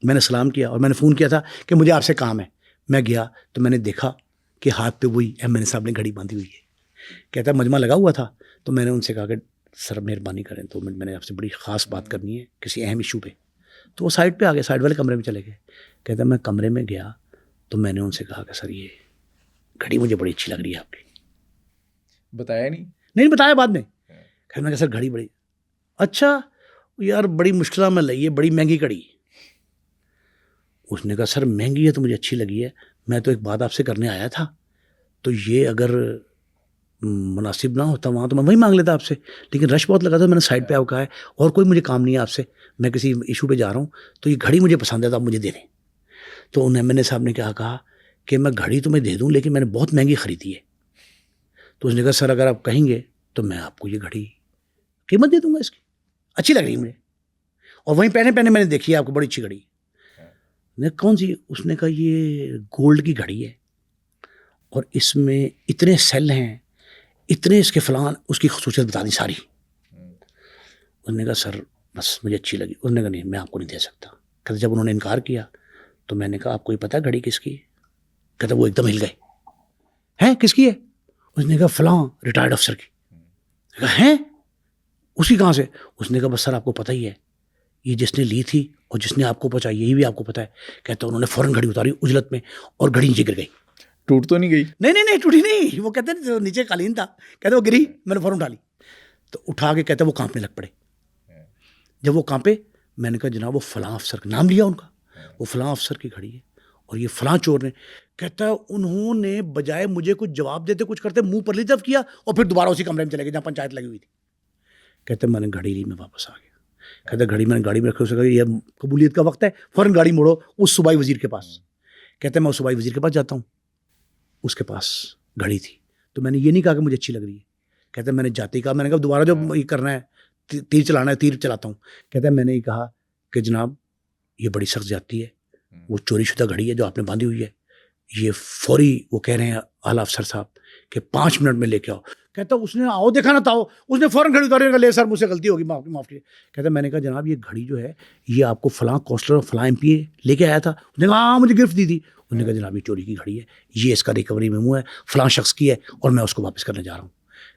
میں نے سلام کیا اور میں نے فون کیا تھا کہ مجھے آپ سے کام ہے. میں گیا تو میں نے دیکھا کہ ہاتھ پہ وہی MNA صاحب نے گھڑی باندھی ہوئی ہے. کہتا ہے مجمع لگا ہوا تھا تو میں نے ان سے کہا کہ سر مہربانی کریں 2 منٹ, میں نے آپ سے بڑی خاص بات کرنی ہے کسی اہم ایشو پہ. تو وہ سائڈ پہ آ گئے, سائڈ والے کمرے میں چلے گئے. کہتا ہے میں کمرے میں گیا تو میں نے ان سے کہا کہ سر یہ گھڑی مجھے بڑی اچھی لگ رہی ہے آپ کی. بتایا نہیں بتایا بعد میں. خیر میں کہا سر گھڑی بڑی اچھا یار بڑی مشکلات میں لئی ہے, بڑی مہنگی گھڑی. اس نے کہا سر مہنگی ہے تو مجھے اچھی لگی ہے, میں تو ایک بات آپ سے کرنے آیا تھا, تو یہ اگر مناسب نہ ہوتا وہاں تو میں وہی مانگ لیتا آپ سے, لیکن رش بہت لگا تھا, میں نے سائڈ پہ آ کہا ہے اور کوئی مجھے کام نہیں ہے آپ سے, میں کسی ایشو پہ جا رہا ہوں, تو یہ گھڑی مجھے پسند ہے تو آپ مجھے دے دیں. تو ان MNA صاحب نے کہا کہ میں گھڑی تمہیں دے دوں لیکن میں نے بہت مہنگی خریدی ہے. تو اس نے کہا سر اگر آپ کہیں گے تو میں آپ کو یہ گھڑی قیمت دے دوں گا, اس کی اچھی لگ رہی ہے مجھے, اور وہیں پہنے میں نے دیکھی ہے آپ کو بڑی اچھی گھڑی. نے کون سی؟ اس نے کہا یہ گولڈ کی گھڑی ہے اور اس میں اتنے سیل ہیں, اتنے اس کے فلان, اس کی خصوصیت بتا دی ساری. اس نے کہا سر بس مجھے اچھی لگی. اس نے کہا نہیں میں آپ کو نہیں دے سکتا. کہتے جب انہوں نے انکار کیا تو میں نے کہا آپ کو یہ پتہ ہے گھڑی کس کی ہے؟ کہتے وہ ایک دم ہل گئے, ہیں کس کی ہے؟ اس نے کہا فلاں ریٹائرڈ افسر کی. کہا ہیں اس کی کہاں سے؟ اس نے کہا بس سر آپ کو پتہ ہی ہے, یہ جس نے لی تھی اور جس نے آپ کو پہنچائی یہی بھی آپ کو پتہ ہے. کہتے انہوں نے فوراً گھڑی اتاری اجلت میں اور گھڑی نیچے گر گئی. ٹوٹ تو نہیں گئی؟ نہیں ٹوٹی نہیں. وہ کہتے ہیں نیچے قالین تھا, کہتے وہ گری, میں نے فوراً اٹھا لی. تو اٹھا کے کہتے وہ کانپنے لگ پڑے. جب وہ کانپے میں نے کہا جناب وہ فلاں افسر کا نام لیا ان کا, وہ فلاں افسر کی گھڑی ہے اور یہ فلاں چور نے. کہتا ہے انہوں نے بجائے مجھے کچھ جواب دیتے کچھ کرتے منہ پر لی طرف کیا اور پھر دوبارہ اسی کمرے میں چلے گئے جہاں پنچایت لگی ہوئی تھی. کہتے میں نے گھڑی لی, میں واپس آ گیا. کہتے گھڑی میں نے گاڑی میں رکھے, اسے کہا یہ قبولیت کا وقت ہے, فوراً گاڑی موڑو اس صوبائی وزیر کے پاس. کہتے میں اس صوبائی وزیر کے پاس جاتا ہوں, اس کے پاس گھڑی تھی. تو میں نے یہ نہیں کہا کہ مجھے اچھی لگ رہی ہے. کہتے میں نے جاتے ہی کہا, میں نے کہا دوبارہ جو یہ کرنا ہے تیر چلانا ہے تیر چلاتا ہوں. کہتے میں نے یہ کہا کہ جناب یہ بڑی سخت زیادتی ہے, وہ چوری شدہ گھڑی ہے جو آپ نے باندھی ہوئی ہے, یہ فوری وہ کہہ رہے ہیں اعلیٰ افسر صاحب کہ 5 منٹ میں لے کے آؤ. کہتا اس نے آؤ دیکھا نہ تھا, اس نے فوراً گھڑی اتاری, لے سر مجھ سے غلطی ہوگی معاف کیجیے. کہتا میں نے کہا جناب یہ گھڑی جو ہے یہ آپ کو فلاں کونسلر اور فلاں MP لے کے آیا تھا. اس نے کہا ہاں مجھے گرفت دی تھی. اس نے کہا جناب یہ چوری کی گھڑی ہے, یہ اس کا ریکوری میمو ہے, فلاں شخص کی ہے اور میں اس کو واپس کرنے جا رہا ہوں.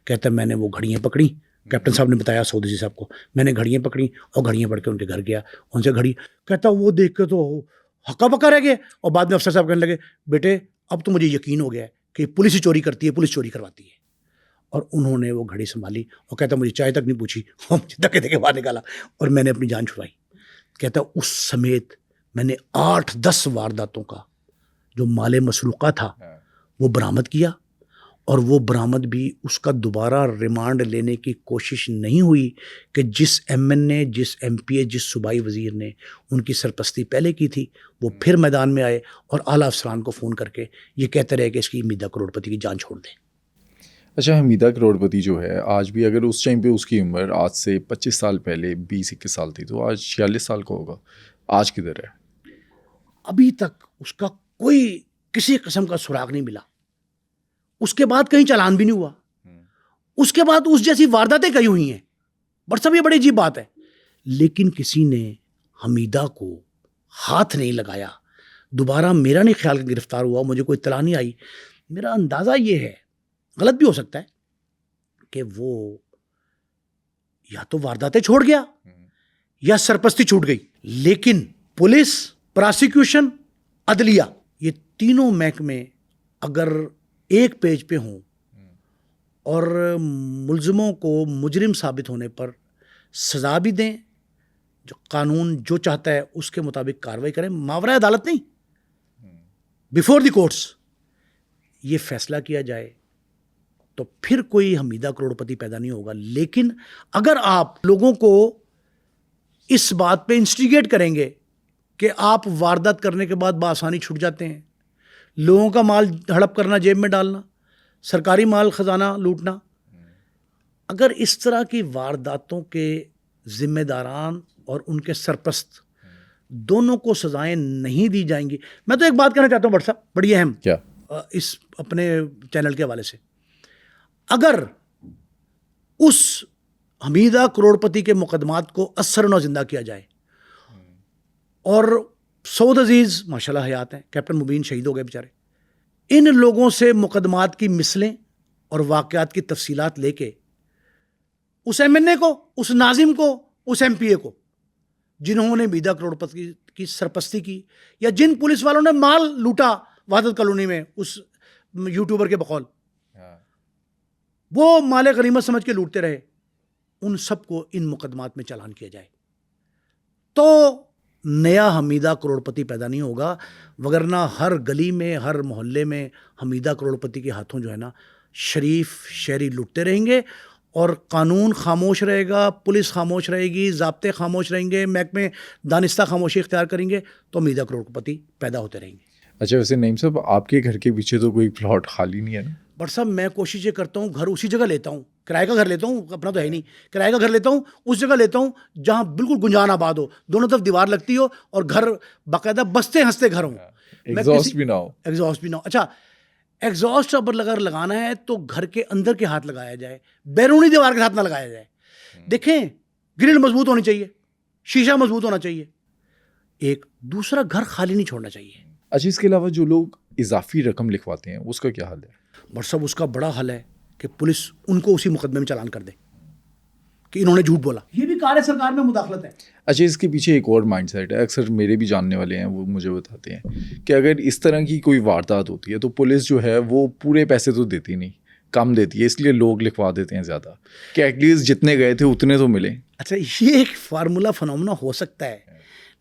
کہتا میں نے وہ گھڑیاں پکڑی, کیپٹن صاحب نے بتایا سودیسی صاحب کو, میں نے گھڑیاں پکڑی اور گھڑیاں پڑھ کے ان کے گھر گیا, ان سے گھڑی. کہتا وہ دیکھ کے تو ہکا بکا رہ گئے اور بعد میں افسر صاحب کہنے لگے بیٹے اب تو مجھے یقین ہو گیا ہے کہ پولیس ہی چوری کرتی ہے, پولیس چوری کرواتی ہے. اور انہوں نے وہ گھڑی سنبھالی اور کہتا مجھے چائے تک نہیں پوچھی اور مجھے دھکے دھکے باہر نکالا اور میں نے اپنی جان چھڑائی. کہتا اس سمیت میں نے 8-10 وارداتوں کا جو مال مسروقہ تھا وہ برآمد کیا اور وہ برآمد بھی اس کا دوبارہ ریمانڈ لینے کی کوشش نہیں ہوئی کہ جس ایم این نے، جس ایم پی اے، جس صوبائی وزیر نے ان کی سرپرستی پہلے کی تھی وہ پھر میدان میں آئے اور اعلیٰ افسران کو فون کر کے یہ کہتے رہے کہ اس کی حمیدہ کروڑپتی کی جان چھوڑ دیں. اچھا، حمیدہ کروڑپتی جو ہے آج بھی، اگر اس ٹائم پہ اس کی عمر آج سے 25 سال پہلے 20-21 سال تھی تو آج 46 سال کا ہوگا. آج کدھر ہے؟ ابھی تک اس کا کوئی کسی قسم کا سراغ نہیں ملا. اس کے بعد کہیں چالان بھی نہیں ہوا. اس کے بعد اس جیسی وارداتیں کئی ہوئی ہیں. بٹ سب یہ بڑی عجیب بات ہے، لیکن کسی نے حمیدہ کو ہاتھ نہیں لگایا. دوبارہ میرا نہیں خیال کہ گرفتار ہوا، مجھے کوئی اطلاع نہیں آئی. میرا اندازہ یہ ہے، غلط بھی ہو سکتا ہے، کہ وہ یا تو وارداتیں چھوڑ گیا یا سرپرستی چھوٹ گئی. لیکن پولیس، پراسیکیوشن، عدلیہ، یہ تینوں محکمے اگر ایک پیج پہ ہوں اور ملزموں کو مجرم ثابت ہونے پر سزا بھی دیں، جو قانون جو چاہتا ہے اس کے مطابق کارروائی کریں، ماورائے عدالت نہیں، بیفور دی کورٹس یہ فیصلہ کیا جائے، تو پھر کوئی حمیدہ کروڑپتی پیدا نہیں ہوگا. لیکن اگر آپ لوگوں کو اس بات پہ انسٹیگیٹ کریں گے کہ آپ واردات کرنے کے بعد بآسانی چھٹ جاتے ہیں، لوگوں کا مال ہڑپ کرنا، جیب میں ڈالنا، سرکاری مال خزانہ لوٹنا، اگر اس طرح کی وارداتوں کے ذمہ داران اور ان کے سرپرست دونوں کو سزائیں نہیں دی جائیں گی. میں تو ایک بات کہنا چاہتا ہوں بٹ صاحب، بڑی اہم، کیا؟ اس اپنے چینل کے حوالے سے، اگر اس حمیدہ کروڑپتی کے مقدمات کو اثر نو زندہ کیا جائے، اور سعود عزیز ماشاءاللہ حیات ہیں، کیپٹن مبین شہید ہو گئے بیچارے، ان لوگوں سے مقدمات کی مثلیں اور واقعات کی تفصیلات لے کے اس ایم این اے کو، اس ناظم کو، اس ایم پی اے کو جنہوں نے حمیدہ کروڑپتی کی سرپرستی کی، یا جن پولیس والوں نے مال لوٹا وحدت کالونی میں اس یوٹیوبر کے بقول، وہ مال غنیمت سمجھ کے لوٹتے رہے، ان سب کو ان مقدمات میں چالان کیا جائے تو نیا حمیدہ کروڑپتی پیدا نہیں ہوگا. وگرنہ ہر گلی میں، ہر محلے میں حمیدہ کروڑپتی کے ہاتھوں جو ہے نا شریف شہری لٹتے رہیں گے، اور قانون خاموش رہے گا، پولیس خاموش رہے گی، ضابطے خاموش رہیں گے، محکمے دانستہ خاموشی اختیار کریں گے، تو حمیدہ کروڑپتی پیدا ہوتے رہیں گے. اچھا، ویسے نعیم صاحب، آپ کے گھر کے پیچھے تو کوئی پلاٹ خالی نہیں ہے نا؟ بٹ صاحب میں کوشش یہ کرتا ہوں گھر اسی جگہ لیتا ہوں، کرائے کا گھر لیتا ہوں، اپنا تو ہے نہیں، کرائے کا گھر لیتا ہوں، اس جگہ لیتا ہوں جہاں بالکل گنجان آباد ہو، دونوں طرف دیوار لگتی ہو اور گھر باقاعدہ بستے ہنستے گھر ہوں، ایگزاسٹ بھی نہ ہو. ایگزاسٹ بھی نہ ہو. اچھا، ایگزاسٹ اگر لگانا ہے تو گھر کے اندر کے ہاتھ لگایا جائے، بیرونی دیوار کے ساتھ نہ لگایا جائے. دیکھیں، گرل مضبوط ہونی چاہیے، شیشہ مضبوط ہونا چاہیے، ایک دوسرا گھر خالی نہیں چھوڑنا چاہیے. اچھا، اس کے علاوہ جو لوگ اضافی رقم لکھواتے ہیں اس کا کیا حل ہے؟ بٹ صاحب اس کا بڑا حل ہے کہ پولیس ان کو اسی مقدمے میں چالان کر دے کہ انہوں نے جھوٹ بولا. یہ بھی کار سرکار میں مداخلت ہے. اچھا، اس کے پیچھے ایک اور مائنڈ سیٹ ہے، اکثر میرے بھی جاننے والے ہیں وہ مجھے بتاتے ہیں کہ اگر اس طرح کی کوئی واردات ہوتی ہے تو پولیس جو ہے وہ پورے پیسے تو دیتی نہیں، کم دیتی ہے، اس لیے لوگ لکھوا دیتے ہیں زیادہ کہ ایٹ لیسٹ جتنے گئے تھے اتنے تو ملیں. اچھا، یہ ایک فارمولا فنومنا ہو سکتا ہے،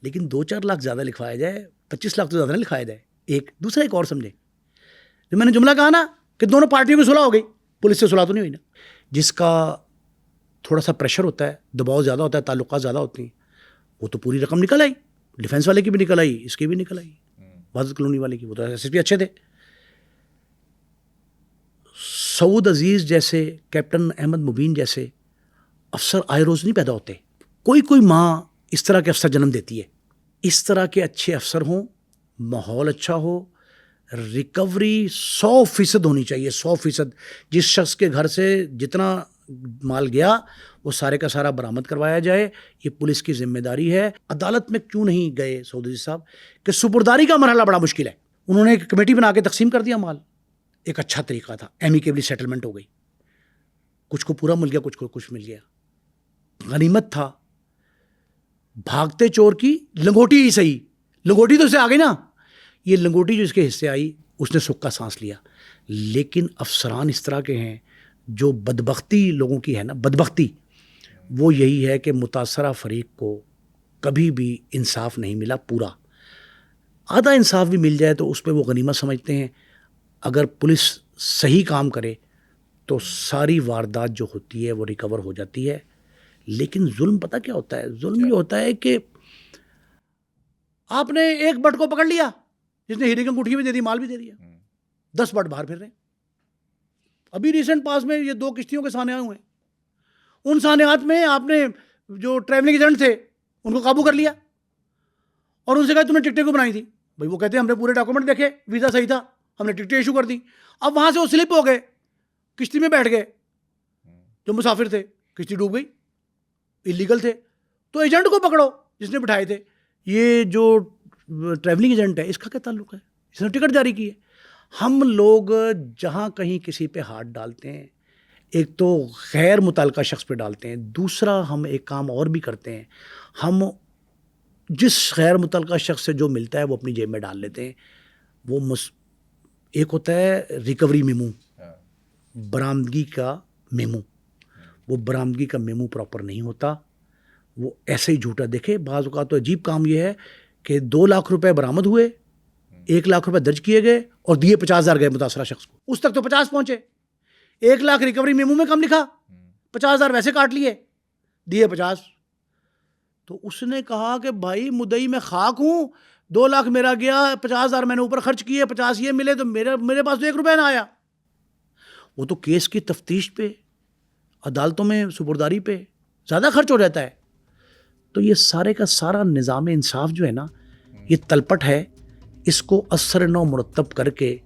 لیکن 2-4 لاکھ زیادہ لکھوایا جائے، 25 لاکھ تو زیادہ نہ لکھوایا جائے. ایک دوسرا ایک اور سمجھے، جو میں نے جملہ کہا نا کہ دونوں پارٹیوں کی صلح ہو گئی، پولیس سے صلح تو نہیں ہوئی نا. جس کا تھوڑا سا پریشر ہوتا ہے، دباؤ زیادہ ہوتا ہے، تعلقات زیادہ ہوتی ہیں، وہ تو پوری رقم نکل آئی، ڈیفینس والے کی بھی نکل آئی، اس کی بھی نکل آئی، وحدت کالونی والے کی. وہ تو ایس ایس پی اچھے تھے. سعود عزیز جیسے، کیپٹن احمد مبین جیسے افسر آئے روز نہیں پیدا ہوتے. کوئی ماں اس طرح کے افسر جنم دیتی ہے. اس طرح کے اچھے افسر ہوں، ماحول اچھا ہو، ریکوری 100% ہونی چاہیے، 100%. جس شخص کے گھر سے جتنا مال گیا وہ سارے کا سارا برآمد کروایا جائے. یہ پولیس کی ذمہ داری ہے. عدالت میں کیوں نہیں گئے سعود عزیز صاحب کہ سپرداری کا مرحلہ بڑا مشکل ہے. انہوں نے ایک کمیٹی بنا کے تقسیم کر دیا مال. ایک اچھا طریقہ تھا، ایمیکیبلی سیٹلمنٹ ہو گئی، کچھ کو پورا مل گیا، کچھ کو کچھ مل گیا. غنیمت تھا، بھاگتے چور کی لنگوٹی ہی صحیح، لنگوٹی تو اسے آ گئی نا. یہ لنگوٹی جو اس کے حصے آئی اس نے سکھ کا سانس لیا. لیکن افسران اس طرح کے ہیں، جو بدبختی لوگوں کی ہے نا، بدبختی وہ یہی ہے کہ متاثرہ فریق کو کبھی بھی انصاف نہیں ملا پورا. آدھا انصاف بھی مل جائے تو اس پہ وہ غنیمت سمجھتے ہیں. اگر پولیس صحیح کام کرے تو ساری واردات جو ہوتی ہے وہ ریکور ہو جاتی ہے. لیکن ظلم پتہ کیا ہوتا ہے؟ ظلم یہ ہوتا ہے کہ آپ نے ایک بٹ کو پکڑ لیا جس نے ہیرے کی انگوٹھی بھی دے دی, مال بھی دے دیا, 10 بٹ باہر پھر رہے ہیں. ابھی ریسنٹ پاس میں یہ 2 کشتیوں کے سانحے ہوئے ہیں. ان سانحات میں آپ نے جو ٹریولنگ ایجنٹ تھے ان کو قابو کر لیا اور ان سے کہا تم نے ٹکٹیں کیوں بنائی تھی؟ بھائی وہ کہتے ہیں ہم نے پورے ڈاکومنٹ دیکھے, ویزا صحیح تھا, ہم نے ٹکٹیں ایشو کر دی. اب وہاں سے وہ سلپ ہو گئے, کشتی میں بیٹھ گئے, جو مسافر تھے, کشتی ڈوب گئی, اللیگل تھے. تو ایجنٹ کو پکڑو جس نے بٹھائے تھے. یہ جو ٹریولنگ ایجنٹ ہے اس کا کیا تعلق ہے؟ اس نے ٹکٹ جاری کی ہے. ہم لوگ جہاں کہیں کسی پہ ہاتھ ڈالتے ہیں, ایک تو غیر متعلقہ شخص پہ ڈالتے ہیں, دوسرا ہم ایک کام اور بھی کرتے ہیں, ہم جس غیر متعلقہ شخص سے جو ملتا ہے وہ اپنی جیب میں ڈال لیتے ہیں. وہ ایک ہوتا ہے ریکوری میمو, برآمدگی کا میمو. وہ برآمدگی کا میمو پراپر نہیں ہوتا, وہ ایسے ہی جھوٹا. دیکھے بعض اوقات تو عجیب کام یہ ہے کہ 2 لاکھ روپے برآمد ہوئے, 1 لاکھ روپے درج کیے گئے اور دیے 50,000 گئے متاثرہ شخص کو. اس تک تو 50 پہنچے, 1 لاکھ ریکوری میمو میں کم لکھا, 50,000 ویسے کاٹ لیے, دیے 50. تو اس نے کہا کہ بھائی مدعی میں خاک ہوں, 2 لاکھ میرا گیا, 50,000 میں نے اوپر خرچ کیے, 50 یہ ملے تو میرے پاس تو 1 روپے نہ آیا. وہ تو کیس کی تفتیش پہ, عدالتوں میں سپرداری پہ زیادہ خرچ ہو جاتا ہے. تو یہ سارے کا سارا نظام انصاف جو ہے نا, یہ تلپٹ ہے. اس کو اثر نو مرتب کر کے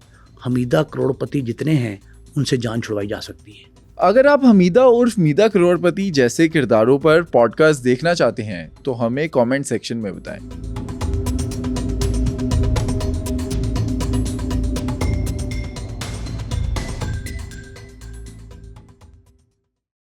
حمیدہ کروڑپتی جتنے ہیں ان سے جان چھڑوائی جا سکتی ہے. اگر آپ حمیدہ عرف میدا کروڑپتی جیسے کرداروں پر پوڈ کاسٹ دیکھنا چاہتے ہیں تو ہمیں کامنٹ سیکشن میں بتائیں.